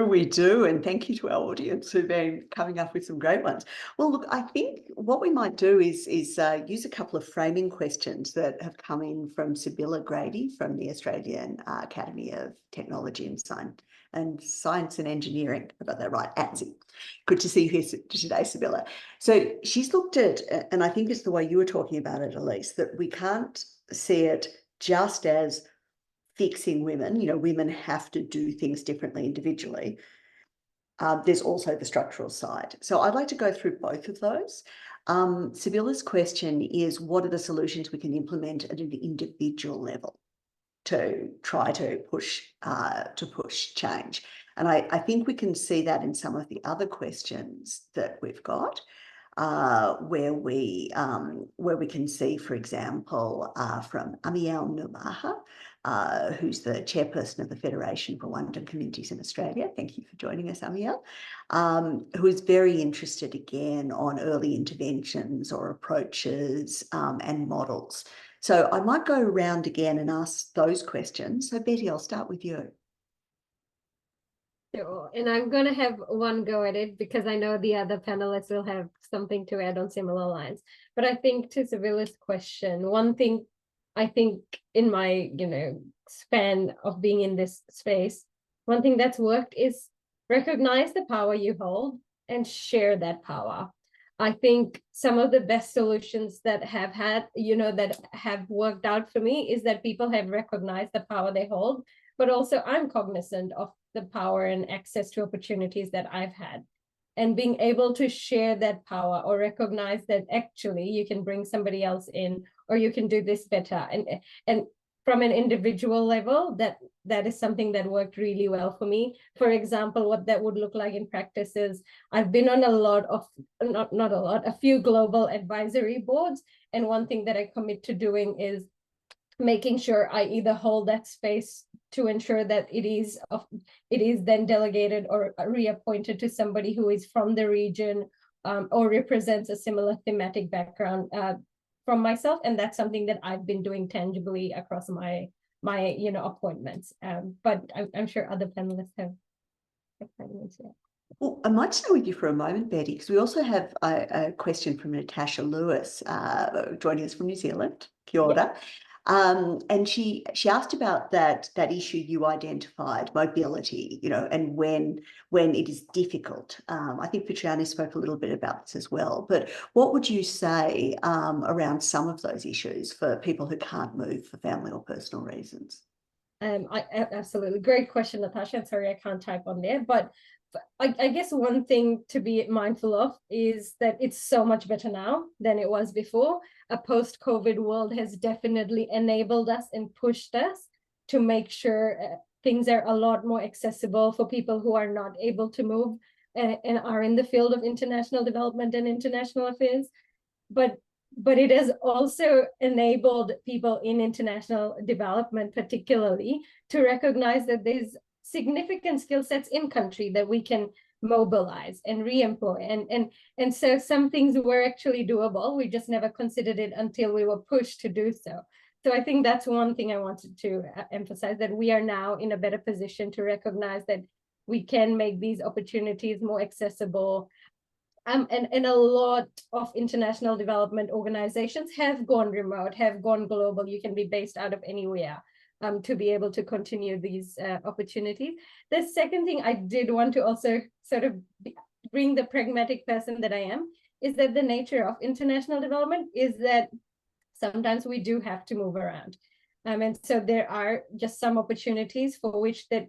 we do. And thank you to our audience who've been coming up with some great ones. Well, look, I think what we might do is use a couple of framing questions that have come in from Sibylla Grady from the Australian Academy of Technology and Science and Engineering. I got that right, ATSI. Good to see you here today, Sibylla. So she's looked at, and I think it's the way you were talking about it, Elise, that we can't see it just as fixing women. You know, women have to do things differently individually. There's also the structural side. So I'd like to go through both of those. Sibylla's question is, what are the solutions we can implement at an individual level to try to push change? And I think we can see that in some of the other questions that we've got, where we can see, for example, from Amiel Numaha, who's the chairperson of the Federation for Wandjung Communities in Australia. Thank you for joining us, Amiel, who is very interested again on early interventions or approaches and models. So I might go around again and ask those questions. So Betty, I'll start with you. Sure. And I'm going to have one go at it because I know the other panelists will have something to add on similar lines. But I think to Sibylla's question, one thing I think in my, span of being in this space, one thing that's worked is recognize the power you hold and share that power. I think some of the best solutions that have had, that have worked out for me is that people have recognized the power they hold, but also I'm cognizant of the power and access to opportunities that I've had, and being able to share that power or recognize that actually you can bring somebody else in, or you can do this better. And from an individual level, that is something that worked really well for me. For example, what that would look like in practice is I've been on a few global advisory boards. And one thing that I commit to doing is making sure I either hold that space to ensure that it is then delegated or reappointed to somebody who is from the region or represents a similar thematic background from myself. And that's something that I've been doing tangibly across my appointments. But I'm sure other panelists have excitement. Well, I might stay with you for a moment, Betty, because we also have a question from Natasha Lewis joining us from New Zealand. Kia ora. And she asked about that issue you identified, mobility, and when it is difficult. I think Fitriani spoke a little bit about this as well, but what would you say around some of those issues for people who can't move for family or personal reasons? Absolutely. Great question, Natasha. I'm sorry I can't type on there, but I guess one thing to be mindful of is that it's so much better now than it was before. A post-COVID world has definitely enabled us and pushed us to make sure things are a lot more accessible for people who are not able to move and are in the field of international development and international affairs. But it has also enabled people in international development, particularly, to recognize that there's significant skill sets in country that we can mobilize and re-employ. And so some things were actually doable. We just never considered it until we were pushed to do so. So I think that's one thing I wanted to emphasize, that we are now in a better position to recognize that we can make these opportunities more accessible. And a lot of international development organizations have gone remote, have gone global. You can be based out of anywhere to be able to continue these opportunities. The second thing I did want to also sort of bring the pragmatic person that I am, is that the nature of international development is that sometimes we do have to move around. And so there are just some opportunities for which that,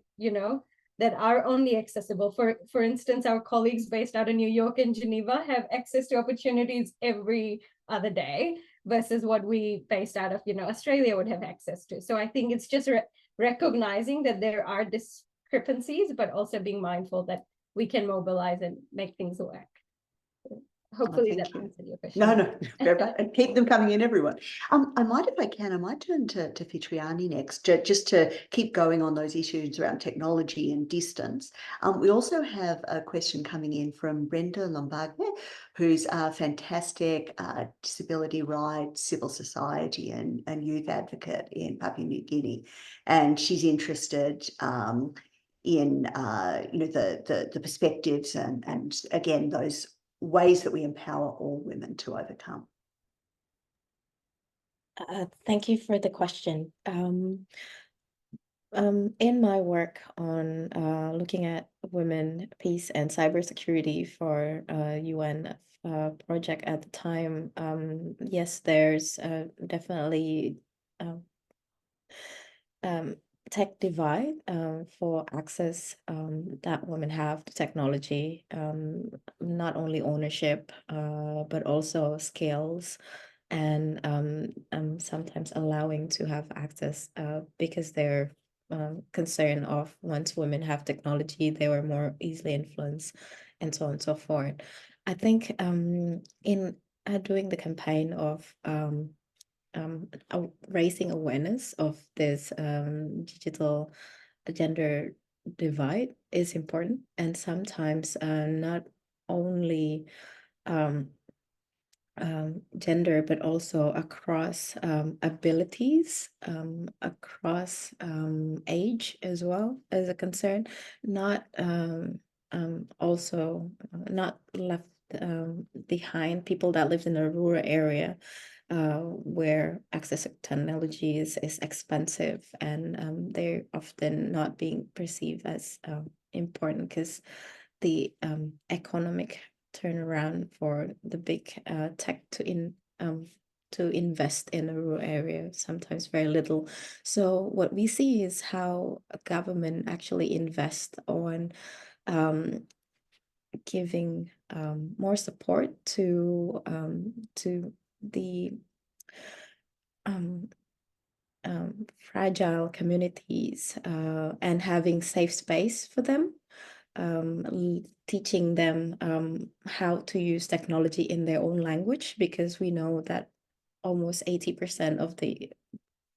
that are only accessible. For instance, our colleagues based out of New York and Geneva have access to opportunities every other day versus what we based out of, Australia would have access to. So I think it's just recognizing that there are discrepancies, but also being mindful that we can mobilize and make things work. Hopefully that answered your question. No, very right. And keep them coming in, everyone. I might, if I can, I might turn to Fitriani next, just to keep going on those issues around technology and distance. We also have a question coming in from Brenda Lombardi, who's a fantastic disability rights, civil society and youth advocate in Papua New Guinea. And she's interested in the perspectives and again, those ways that we empower all women to overcome. Thank you for the question. In my work on looking at women, peace, and cybersecurity for UN project at the time, yes, there's definitely tech divide for access that women have to technology, not only ownership, but also skills, and sometimes allowing to have access because they're concerned of once women have technology, they were more easily influenced, and so on and so forth. I think in doing the campaign of raising awareness of this digital gender divide is important, and sometimes not only gender, but also across abilities, across age as well as a concern, not also not left behind people that live in a rural area where access to technology is expensive, and they're often not being perceived as important because the economic turnaround for the big tech to invest in a rural area, sometimes very little. So what we see is how a government actually invests on giving more support to the fragile communities and having safe space for them, teaching them how to use technology in their own language, because we know that almost 80% of the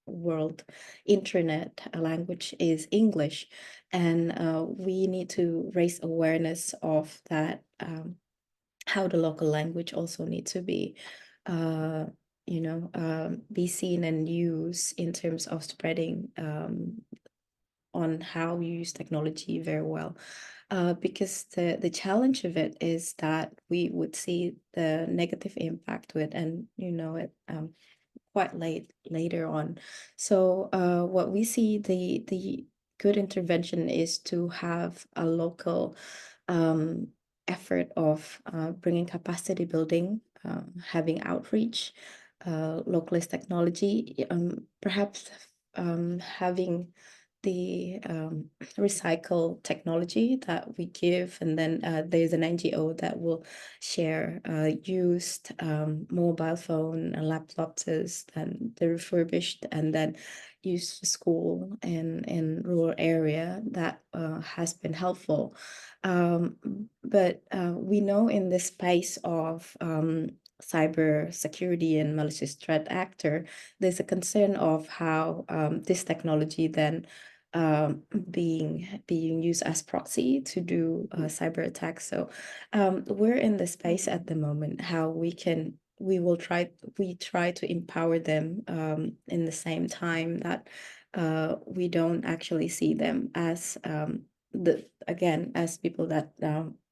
world internet language is English, and we need to raise awareness of that, how the local language also needs to be be seen and used in terms of spreading on how we use technology very well. Because the challenge of it is that we would see the negative impact to it, and it quite later on. So what we see, the good intervention is to have a local effort of bringing capacity building, having outreach, localist technology, perhaps having the recycle technology that we give, and then there's an NGO that will share used mobile phone and laptops and the refurbished, and then used for school in rural area. That has been helpful, but we know in this space of cyber security and malicious threat actor, there's a concern of how this technology then being used as proxy to do cyber attacks. So we're in the space at the moment how we try to empower them in the same time that we don't actually see them as as people that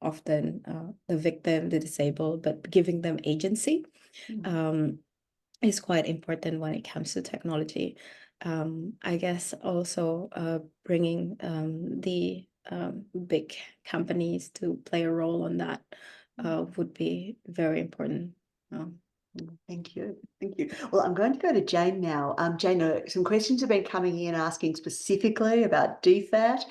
often the victim, the disabled, but giving them agency is quite important when it comes to technology. I guess also bringing the big companies to play a role on that would be very important. Thank you. Thank you. Well, I'm going to go to Jane now. Jane, some questions have been coming in asking specifically about DFAT.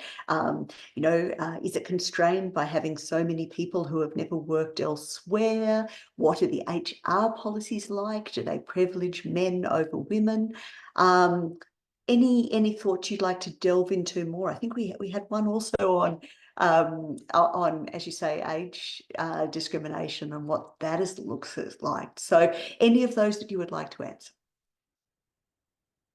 Is it constrained by having so many people who have never worked elsewhere? What are the HR policies like? Do they privilege men over women? Any thoughts you'd like to delve into more? I think we had one also on, as you say, age discrimination and what that looks like. So any of those that you would like to answer?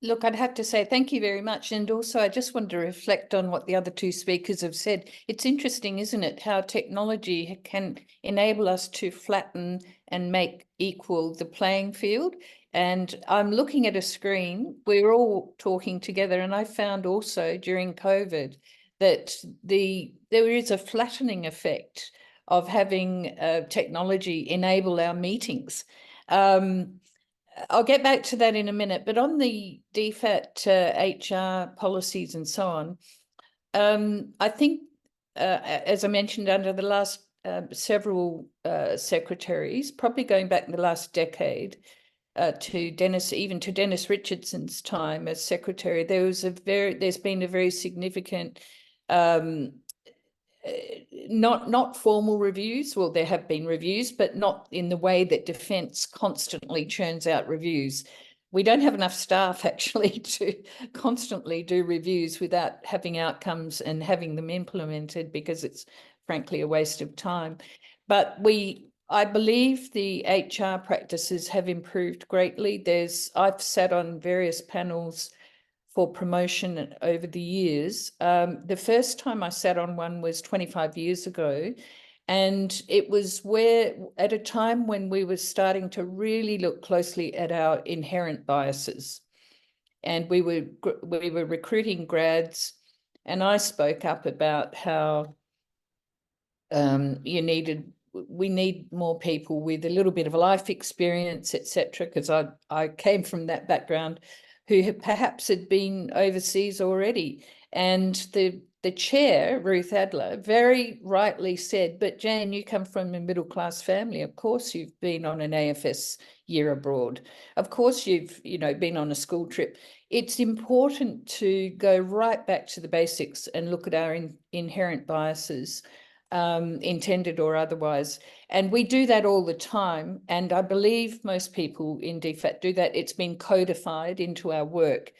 Look, I'd have to say thank you very much. And also, I just want to reflect on what the other two speakers have said. It's interesting, isn't it, how technology can enable us to flatten and make equal the playing field. And I'm looking at a screen, we're all talking together, and I found also during COVID that there is a flattening effect of having technology enable our meetings. I'll get back to that in a minute, but on the DFAT HR policies and so on, I think, as I mentioned, under the last several secretaries, probably going back in the last decade to Dennis Richardson's time as secretary, there's been a very significant not formal reviews. Well, there have been reviews, but not in the way that Defence constantly churns out reviews. We don't have enough staff actually to constantly do reviews without having outcomes and having them implemented, because it's frankly a waste of time. But I believe the HR practices have improved greatly. I've sat on various panels for promotion over the years. The first time I sat on one was 25 years ago, and it was at a time when we were starting to really look closely at our inherent biases, and we were recruiting grads, and I spoke up about how we need more people with a little bit of a life experience, etc., because I came from that background, who perhaps had been overseas already. And the chair, Ruth Adler, very rightly said, but Jane, you come from a middle-class family. Of course you've been on an AFS year abroad. Of course you've been on a school trip. It's important to go right back to the basics and look at our inherent biases, intended or otherwise. And we do that all the time. And I believe most people in DFAT do that. It's been codified into our work.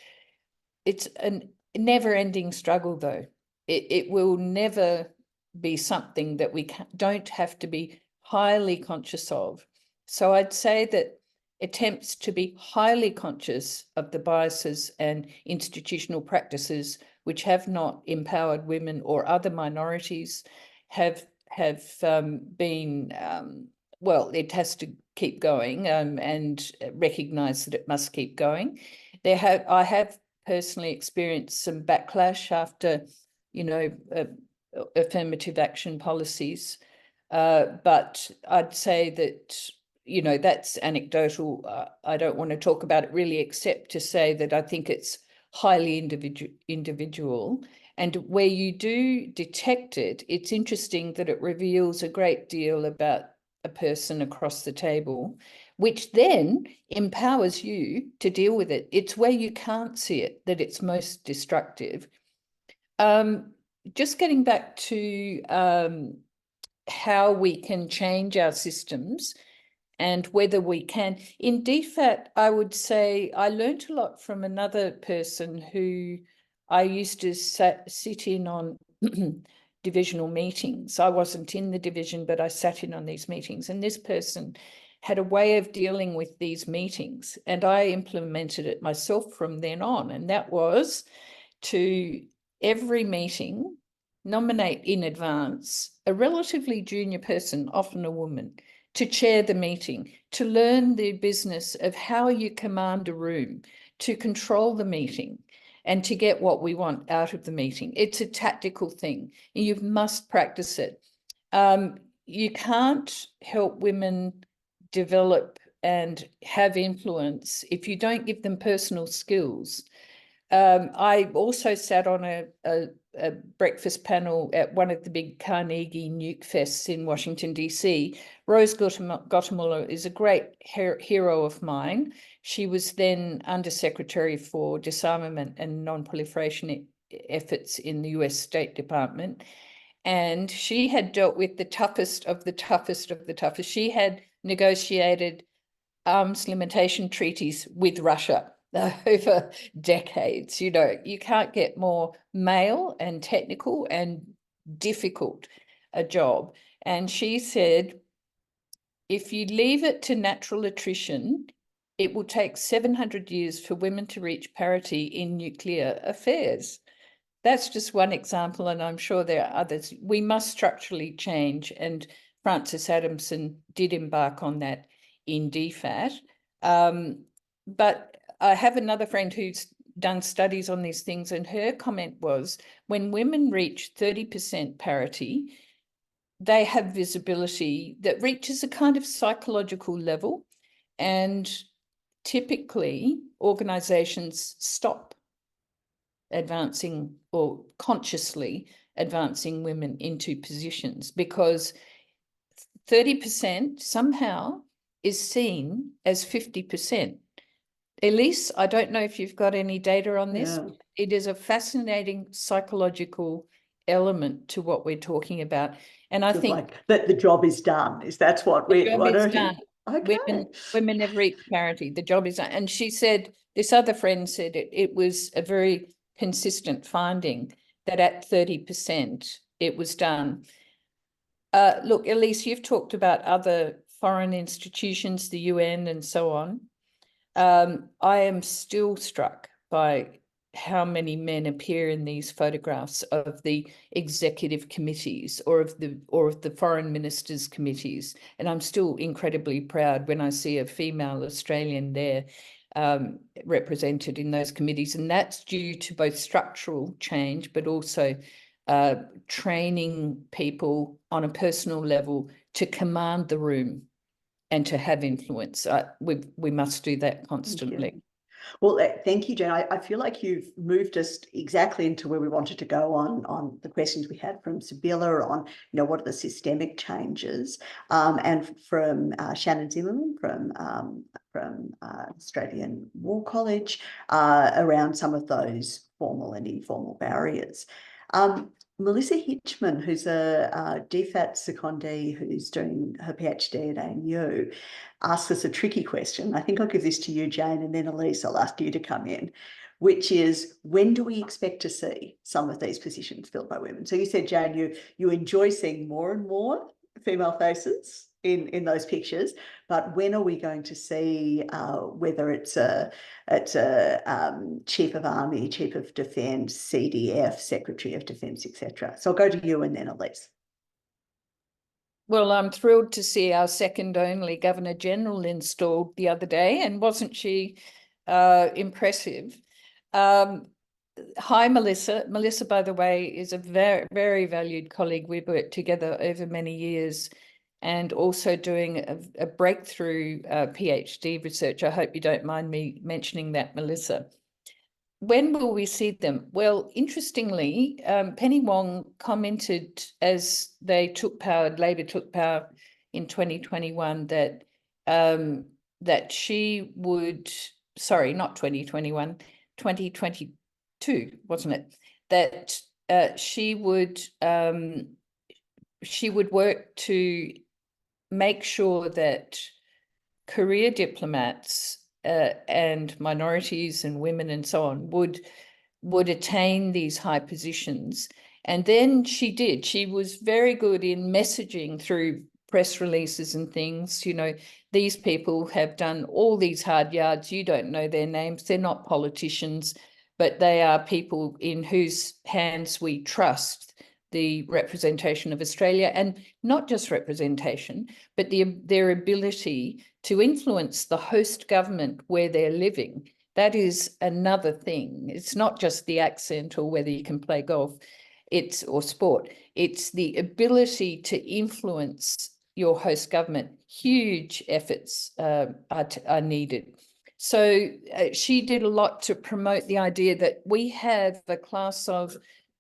It's a never-ending struggle, though. It will never be something that we don't have to be highly conscious of. So I'd say that attempts to be highly conscious of the biases and institutional practices which have not empowered women or other minorities have been, well, it has to keep going, and recognise that it must keep going. I have personally experienced some backlash after, affirmative action policies, but I'd say that, that's anecdotal. I don't want to talk about it really, except to say that I think it's highly individual. And where you do detect it, it's interesting that it reveals a great deal about a person across the table, which then empowers you to deal with it. It's where you can't see it that it's most destructive. Just getting back to how we can change our systems and whether we can. In DFAT, I would say I learned a lot from another person who I used to sit in on divisional meetings. I wasn't in the division, but I sat in on these meetings. And this person had a way of dealing with these meetings, and I implemented it myself from then on. And that was to every meeting, nominate in advance a relatively junior person, often a woman, to chair the meeting, to learn the business of how you command a room, to control the meeting, and to get what we want out of the meeting. It's a tactical thing. You must practice it. You can't help women develop and have influence if you don't give them personal skills. I also sat on a breakfast panel at one of the big Carnegie Nuke Fests in Washington, D.C. Rose Gottemoeller is a great hero of mine. She was then Undersecretary for Disarmament and Non-Proliferation Efforts in the US State Department. And she had dealt with the toughest of the toughest of the toughest. She had negotiated arms limitation treaties with Russia over decades. You know, you can't get more male and technical and difficult a job. And she said, if you leave it to natural attrition, it will take 700 years for women to reach parity in nuclear affairs. That's just one example, and I'm sure there are others. We must structurally change, and Frances Adamson did embark on that in DFAT. But I have another friend who's done studies on these things, and her comment was, when women reach 30% parity, they have visibility that reaches a kind of psychological level, and typically organizations stop advancing or consciously advancing women into positions because 30% somehow is seen as 50%. Elise, I don't know if you've got any data on this. Yeah. It is a fascinating psychological element to what we're talking about. And I think like that the job is done. That's what the we're job is done. Okay. Women have reached parity. The job is done. And she said, this other friend said it was a very consistent finding that at 30% it was done. Look, Elise, you've talked about other foreign institutions, the UN and so on. I am still struck by how many men appear in these photographs of the executive committees or of the foreign ministers' committees. And I'm still incredibly proud when I see a female Australian there represented in those committees. And that's due to both structural change, but also training people on a personal level to command the room and to have influence. We must do that constantly. Well, thank you, Jen. I feel like you've moved us exactly into where we wanted to go on the questions we had from Sibylla on, what are the systemic changes, and from Shannon Zimmerman from Australian War College around some of those formal and informal barriers. Melissa Hitchman, who's a DFAT secondee who's doing her PhD at ANU, asks us a tricky question. I think I'll give this to you, Jane, and then Elise, I'll ask you to come in, which is, when do we expect to see some of these positions filled by women? So you said, Jane, you enjoy seeing more and more female faces in those pictures, but when are we going to see whether it's a Chief of Army, Chief of Defence, CDF, Secretary of Defence, etc.? So I'll go to you and then Elise. Well, I'm thrilled to see our second only Governor General installed the other day, and wasn't she impressive? Hi, Melissa. Melissa, by the way, is a very, very valued colleague. We've worked together over many years and also doing a breakthrough PhD research. I hope you don't mind me mentioning that, Melissa. When will we see them? Well, interestingly, Penny Wong commented as they took power, Labor took power in 2021, that she would, sorry, not 2021, 2022, wasn't it? That she would work to make sure that career diplomats and minorities and women and so on would attain these high positions. And then she did. She was very good in messaging through press releases and things. These people have done all these hard yards. You don't know their names. They're not politicians. but they are people in whose hands we trust the representation of Australia, and not just representation, but their ability to influence the host government where they're living. That is another thing. It's not just the accent or whether you can play golf, or sport. It's the ability to influence your host government. Huge efforts are needed. So she did a lot to promote the idea that we have a class of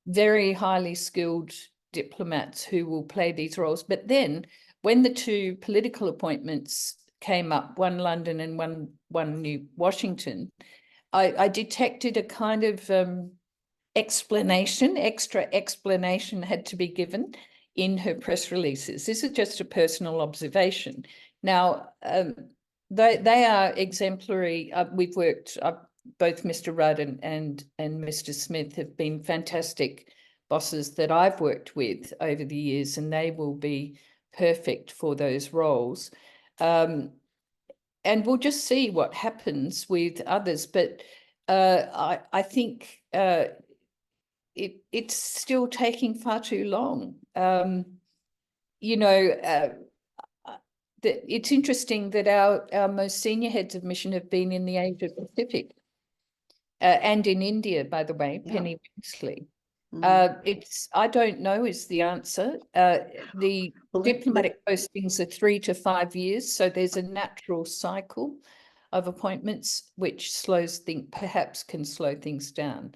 very highly skilled diplomats who will play these roles. But then when the two political appointments came up, one London and one New Washington, I detected a kind of extra explanation had to be given in her press releases. This is just a personal observation. Now, they are exemplary. We've worked, both Mr. Rudd and Mr. Smith have been fantastic bosses that I've worked with over the years, and they will be perfect for those roles. And we'll just see what happens with others. But I think it's still taking far too long. It's interesting that our most senior heads of mission have been in the Asia Pacific and in India, by the way, Yeah. Penny Wingsley. Mm. I don't know is the answer. The diplomatic postings are 3 to 5 years, so there's a natural cycle of appointments which perhaps can slow things down.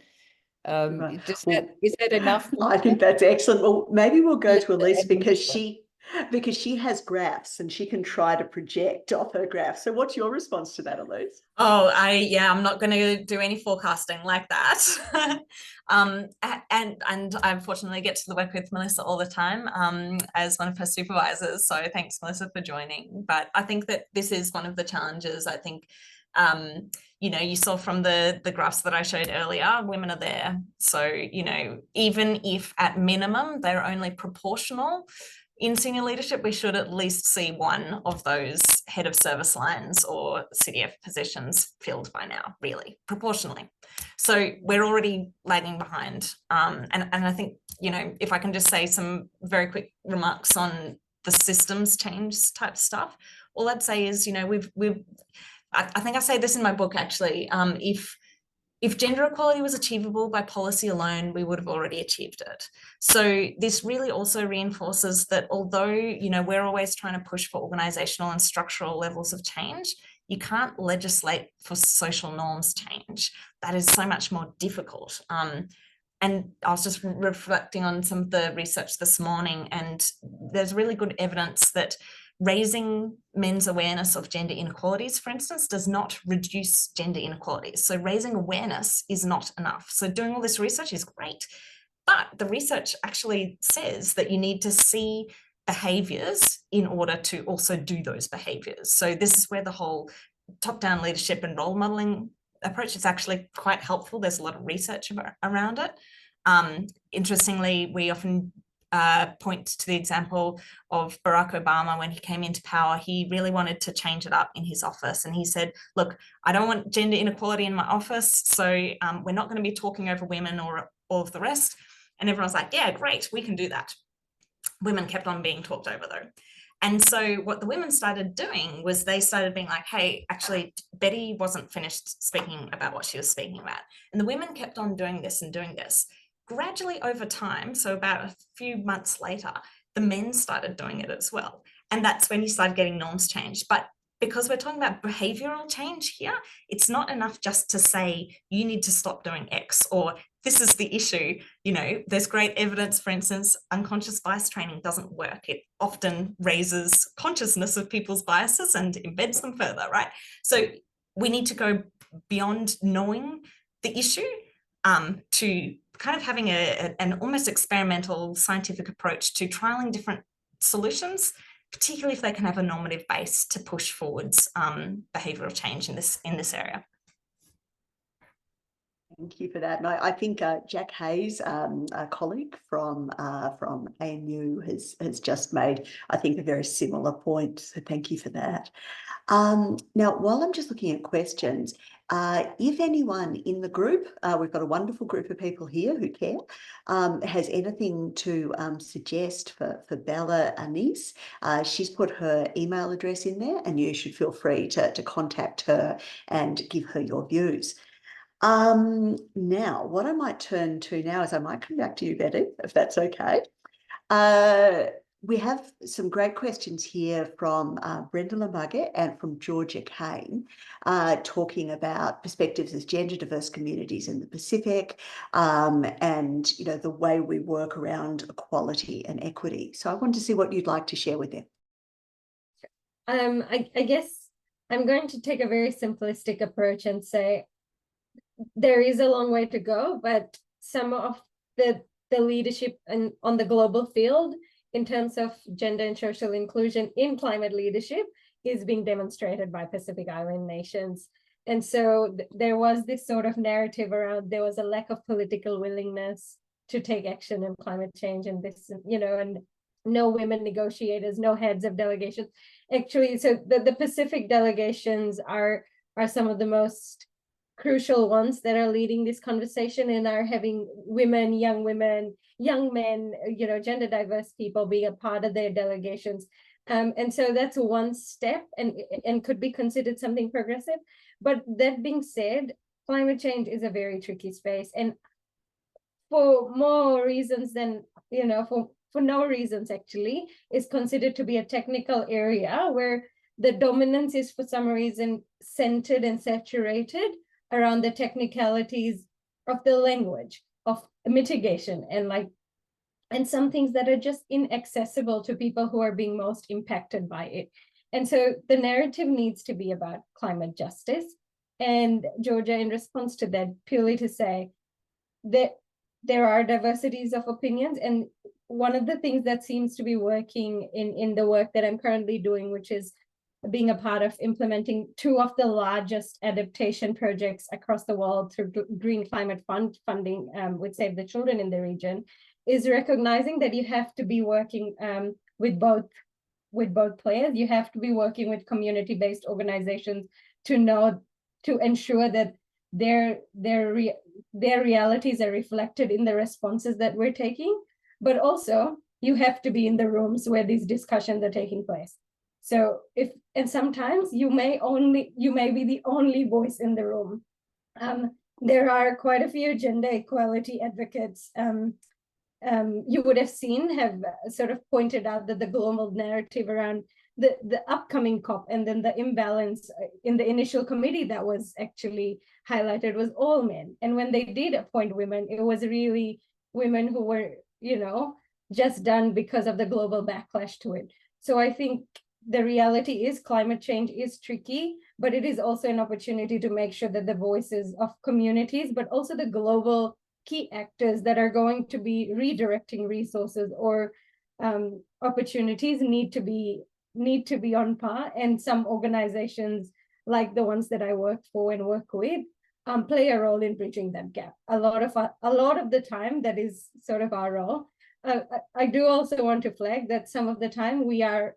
Right. Is that enough? I think that's excellent. Well, maybe we'll go to Elise And because she has graphs and she can try to project off her graphs. So what's your response to that, Elise? Oh, I'm not going to do any forecasting like that. And I unfortunately get to work with Melissa all the time as one of her supervisors. So thanks, Melissa, for joining. But I think that this is one of the challenges. I think, you saw from the graphs that I showed earlier, women are there. So, even if at minimum they're only proportional in senior leadership, we should at least see one of those head of service lines or CDF positions filled by now, really, proportionally. So we're already lagging behind. And I think, if I can just say some very quick remarks on the systems change type stuff, all I'd say is, I think I say this in my book, actually, if gender equality was achievable by policy alone, we would have already achieved it. So this really also reinforces that although, we're always trying to push for organizational and structural levels of change, you can't legislate for social norms change. That is so much more difficult. And I was just reflecting on some of the research this morning, and there's really good evidence that raising men's awareness of gender inequalities, for instance, does not reduce gender inequalities. So raising awareness is not enough. So doing all this research is great, but the research actually says that you need to see behaviors in order to also do those behaviors. So this is where the whole top-down leadership and role modeling approach is actually quite helpful. There's a lot of research around it. Interestingly, we often point to the example of Barack Obama. When he came into power, he really wanted to change it up in his office. And he said, look, I don't want gender inequality in my office. So we're not going to be talking over women or all of the rest. And everyone's like, yeah, great, we can do that. Women kept on being talked over though. And so what the women started doing was they started being like, hey, actually, Betty wasn't finished speaking about what she was speaking about. And the women kept on doing this and doing this. Gradually over time, so about a few months later, the men started doing it as well. And that's when you started getting norms changed. But because we're talking about behavioral change here, it's not enough just to say, you need to stop doing X, or this is the issue. There's great evidence, for instance, unconscious bias training doesn't work. It often raises consciousness of people's biases and embeds them further, right? So we need to go beyond knowing the issue to kind of having an almost experimental scientific approach to trialing different solutions, particularly if they can have a normative base to push forwards behavioral change in this area. Thank you for that. And I think Jack Hayes, a colleague from ANU, has just made, I think, a very similar point. So thank you for that. Now, while I'm just looking at questions, if anyone in the group, we've got a wonderful group of people here who care, has anything to suggest for Bella Anise, she's put her email address in there, and you should feel free to contact her and give her your views. Now, what I might turn to now is I might come back to you, Betty, if that's okay. We have some great questions here from Brenda Lamage and from Georgia Kane, talking about perspectives as gender diverse communities in the Pacific, and the way we work around equality and equity. So I want to see what you'd like to share with them. I guess I'm going to take a very simplistic approach and say there is a long way to go, but some of the leadership on the global field in terms of gender and social inclusion in climate leadership is being demonstrated by Pacific Island nations. And so there was this sort of narrative around there was a lack of political willingness to take action in climate change, and this, and no women negotiators, no heads of delegations. Actually, so the Pacific delegations are some of the most crucial ones that are leading this conversation and are having women, young men, gender diverse people being a part of their delegations. And so that's one step and could be considered something progressive. But that being said, climate change is a very tricky space. And for more reasons than, for no reasons actually, is considered to be a technical area where the dominance is for some reason centered and saturated around the technicalities of the language, of mitigation, and some things that are just inaccessible to people who are being most impacted by it. And so the narrative needs to be about climate justice. And Georgia, in response to that, purely to say that there are diversities of opinions. And one of the things that seems to be working in the work that I'm currently doing, which is being a part of implementing two of the largest adaptation projects across the world through Green Climate funding with Save the Children in the region, is recognizing that you have to be working with both players. You have to be working with community-based organizations to ensure that their realities are reflected in the responses that we're taking, but also you have to be in the rooms where these discussions are taking place. So sometimes you may be the only voice in the room. There are quite a few gender equality advocates you would have seen have sort of pointed out that the global narrative around the upcoming COP and then the imbalance in the initial committee that was actually highlighted was all men. And when they did appoint women, it was really women who were, just done because of the global backlash to it. So I think the reality is climate change is tricky, but it is also an opportunity to make sure that the voices of communities, but also the global key actors that are going to be redirecting resources or opportunities need to be on par. And some organizations like the ones that I work for and work with play a role in bridging that gap. A lot of the time, that is sort of our role. I do also want to flag that some of the time we are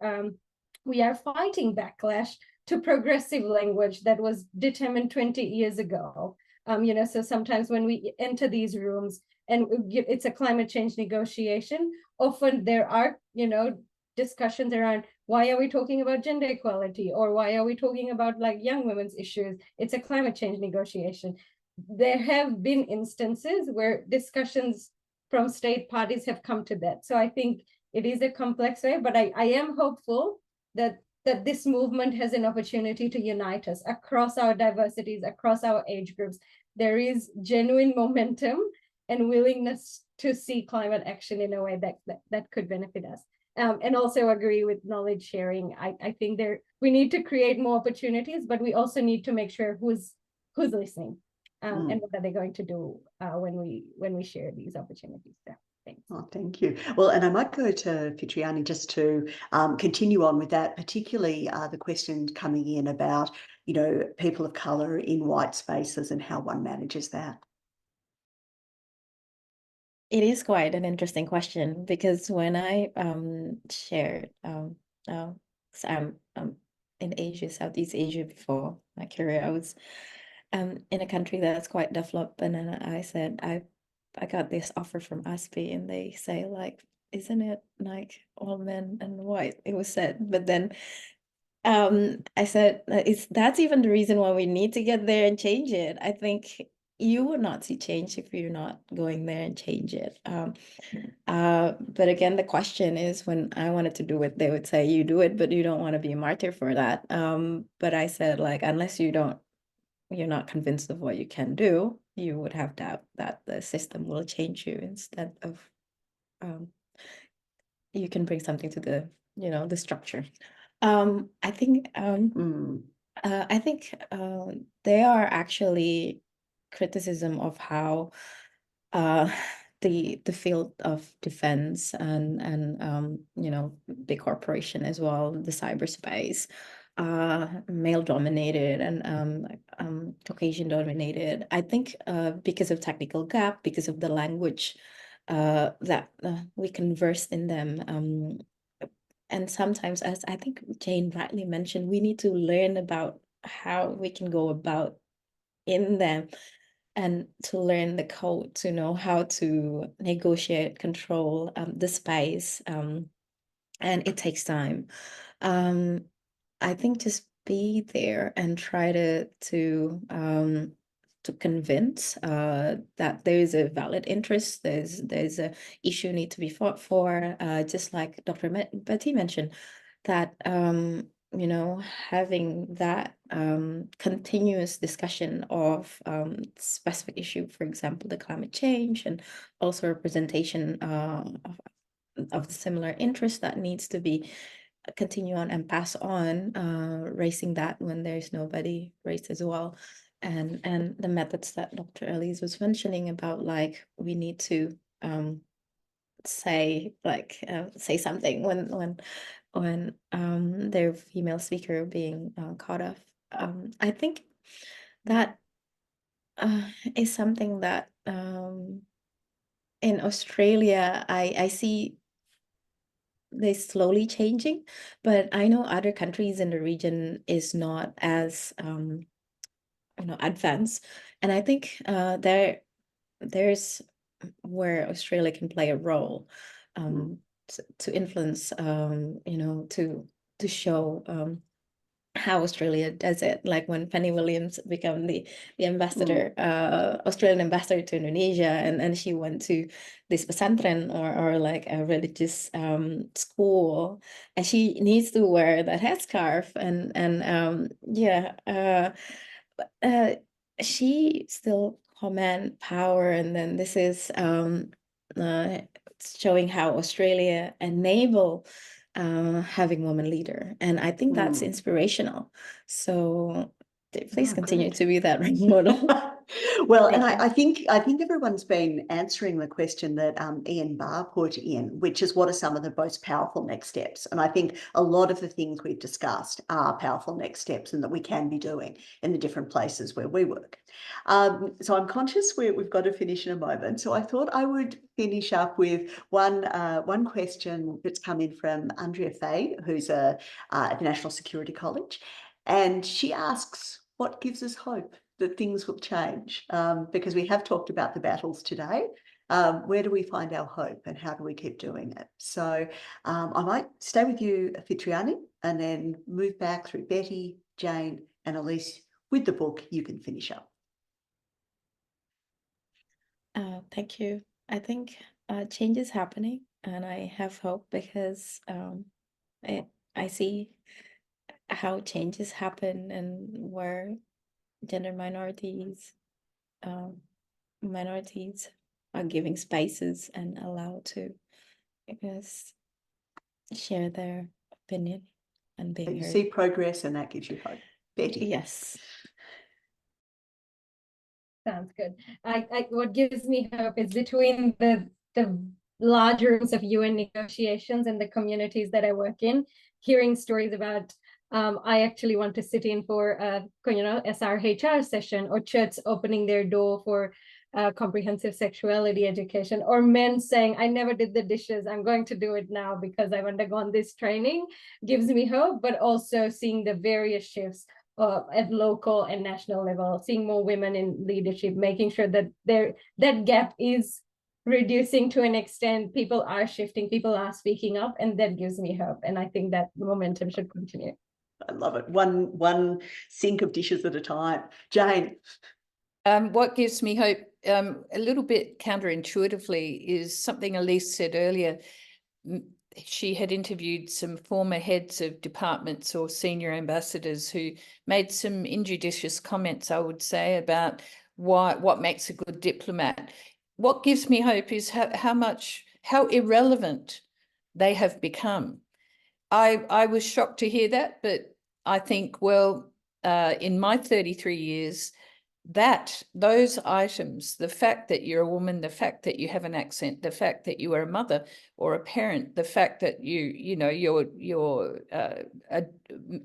fighting backlash to progressive language that was determined 20 years ago. So sometimes when we enter these rooms and it's a climate change negotiation, often there are, discussions around why are we talking about gender equality, or why are we talking about young women's issues? It's a climate change negotiation. There have been instances where discussions from state parties have come to that. So I think it is a complex way, but I am hopeful that this movement has an opportunity to unite us across our diversities, across our age groups. There is genuine momentum and willingness to see climate action in a way that could benefit us. And also agree with knowledge sharing. I think we need to create more opportunities, but we also need to make sure who's listening and what are they going to do when we share these opportunities. So, thanks. Oh, thank you. Well, and I might go to Fitriani just to continue on with that, particularly the question coming in about, people of colour in white spaces and how one manages that. It is quite an interesting question, because when I shared so I'm in Asia, Southeast Asia, before my career, I was in a country that's quite developed, and then I said I got this offer from ASPI, and they say like, isn't it like all men and white? It was said, but then I said that's even the reason why we need to get there and change it. I think you would not see change if you're not going there and change it. But again, the question is, when I wanted to do it, they would say you do it, but you don't want to be a martyr for that. But I said, like, unless you're not convinced of what you can do, you would have doubt that the system will change you, instead of you can bring something to the structure. I think there are actually criticism of how the field of defense and big corporation as well, the cyberspace, male dominated and Caucasian dominated. I think because of technical gap, because of the language that we converse in them. And sometimes, as I think Jane rightly mentioned, we need to learn about how we can go about in them, and to learn the code, to know how to negotiate, control the space. And it takes time. I think just be there and try to convince that there is a valid interest, there's a issue need to be fought for, just like Dr. Betty mentioned, that having that continuous discussion of specific issue, for example, the climate change, and also representation of the similar interest that needs to be continue on and pass on, raising that when there's nobody raised as well. And the methods that Dr. Elise was mentioning about, like, we need to say something when their female speaker being caught off. I think that is something that in Australia I see they slowly changing, but I know other countries in the region is not as advanced, and I think there's where Australia can play a role to influence, to show how Australia does it. Like when Penny Williams became the ambassador, Australian ambassador to Indonesia, and she went to this pesantren, or like a religious school, and she needs to wear that headscarf, and she still command power. And then this is showing how Australia enable having woman leader, and I think that's inspirational. So please continue to be that role model. Well, and I think everyone's been answering the question that Ian Barr put in, which is, what are some of the most powerful next steps? And I think a lot of the things we've discussed are powerful next steps, and that we can be doing in the different places where we work. So I'm conscious we've got to finish in a moment. So I thought I would finish up with one question that's come in from Andrea Fay, who's at the National Security College, and she asks, what gives us hope that things will change? Because we have talked about the battles today. Where do we find our hope, and how do we keep doing it? So I might stay with you, Fitriani, and then move back through Betty, Jane, and Elise. With the book, you can finish up. Thank you. I think change is happening, and I have hope, because I see how changes happen, and where gender minorities are giving spaces and allowed to, I guess, share their opinion and being You heard. see progress, and that gives you hope. Betty. Yes. Sounds good. What gives me hope is between the large rooms of UN negotiations and the communities that I work in, hearing stories about I actually want to sit in for a SRHR session, or church opening their door for comprehensive sexuality education, or men saying, I never did the dishes, I'm going to do it now because I've undergone this training, gives me hope. But also seeing the various shifts at local and national level, seeing more women in leadership, making sure that that gap is reducing to an extent, people are shifting, people are speaking up, and that gives me hope. And I think that momentum should continue. I love it. One sink of dishes at a time. Jane. What gives me hope, a little bit counterintuitively, is something Elise said earlier. She had interviewed some former heads of departments or senior ambassadors who made some injudicious comments, I would say, about what makes a good diplomat. What gives me hope is how irrelevant they have become. I was shocked to hear that, but I think, well, in my 33 years, those items, the fact that you're a woman, the fact that you have an accent, the fact that you are a mother or a parent, the fact that you're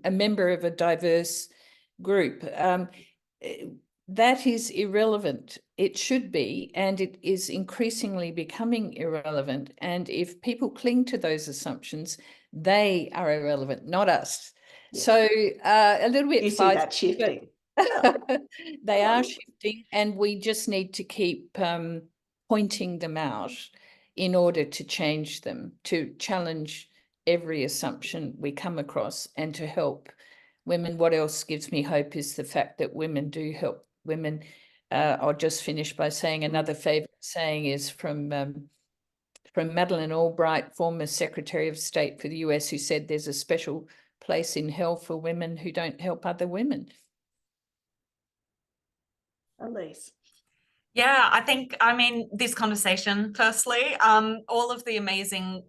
a member of a diverse group, that is irrelevant. It should be, and it is increasingly becoming irrelevant. And if people cling to those assumptions, they are irrelevant, not us. Yeah. So a little bit. You see that shifting. They are shifting, and we just need to keep pointing them out in order to change them, to challenge every assumption we come across, and to help women. What else gives me hope is the fact that women do help women. I'll just finish by saying another favorite saying is from Madeleine Albright, former Secretary of State for the US, who said there's a special place in hell for women who don't help other women. Elise. Yeah, I mean, this conversation, firstly, all of the amazing,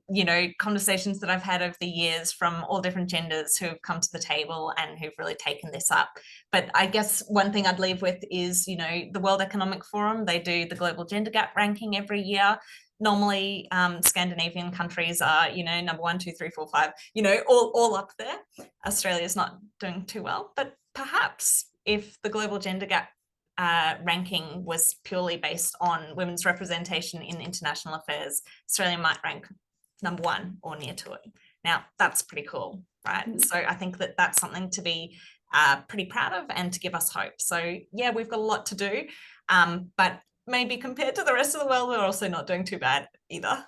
conversations that I've had over the years from all different genders who have come to the table and who've really taken this up. But I guess one thing I'd leave with is, the World Economic Forum, they do the global gender gap ranking every year. Normally, Scandinavian countries are, number 1, 2, 3, 4, 5, all up there. Australia's not doing too well, but perhaps if the global gender gap ranking was purely based on women's representation in international affairs, Australia might rank number 1 or near to it. Now, that's pretty cool, right? Mm-hmm. So I think that that's something to be pretty proud of and to give us hope. So yeah, we've got a lot to do, but maybe compared to the rest of the world, we're also not doing too bad either.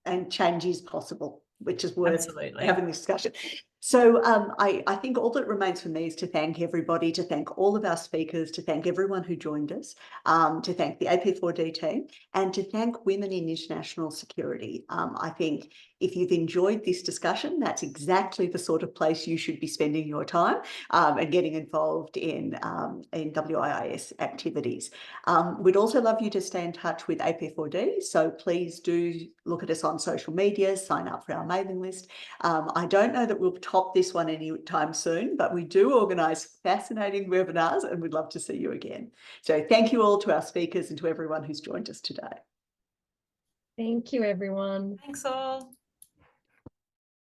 And change is possible, which is worth Absolutely having this discussion. So I think all that remains for me is to thank everybody, to thank all of our speakers, to thank everyone who joined us, to thank the AP4D team, and to thank Women in International Security. I think if you've enjoyed this discussion, that's exactly the sort of place you should be spending your time and getting involved in WIIS activities. We'd also love you to stay in touch with AP4D, so please do look at us on social media, sign up for our mailing list. I don't know that we'll top this one anytime soon, but we do organise fascinating webinars and we'd love to see you again. So thank you all to our speakers and to everyone who's joined us today. Thank you, everyone. Thanks all.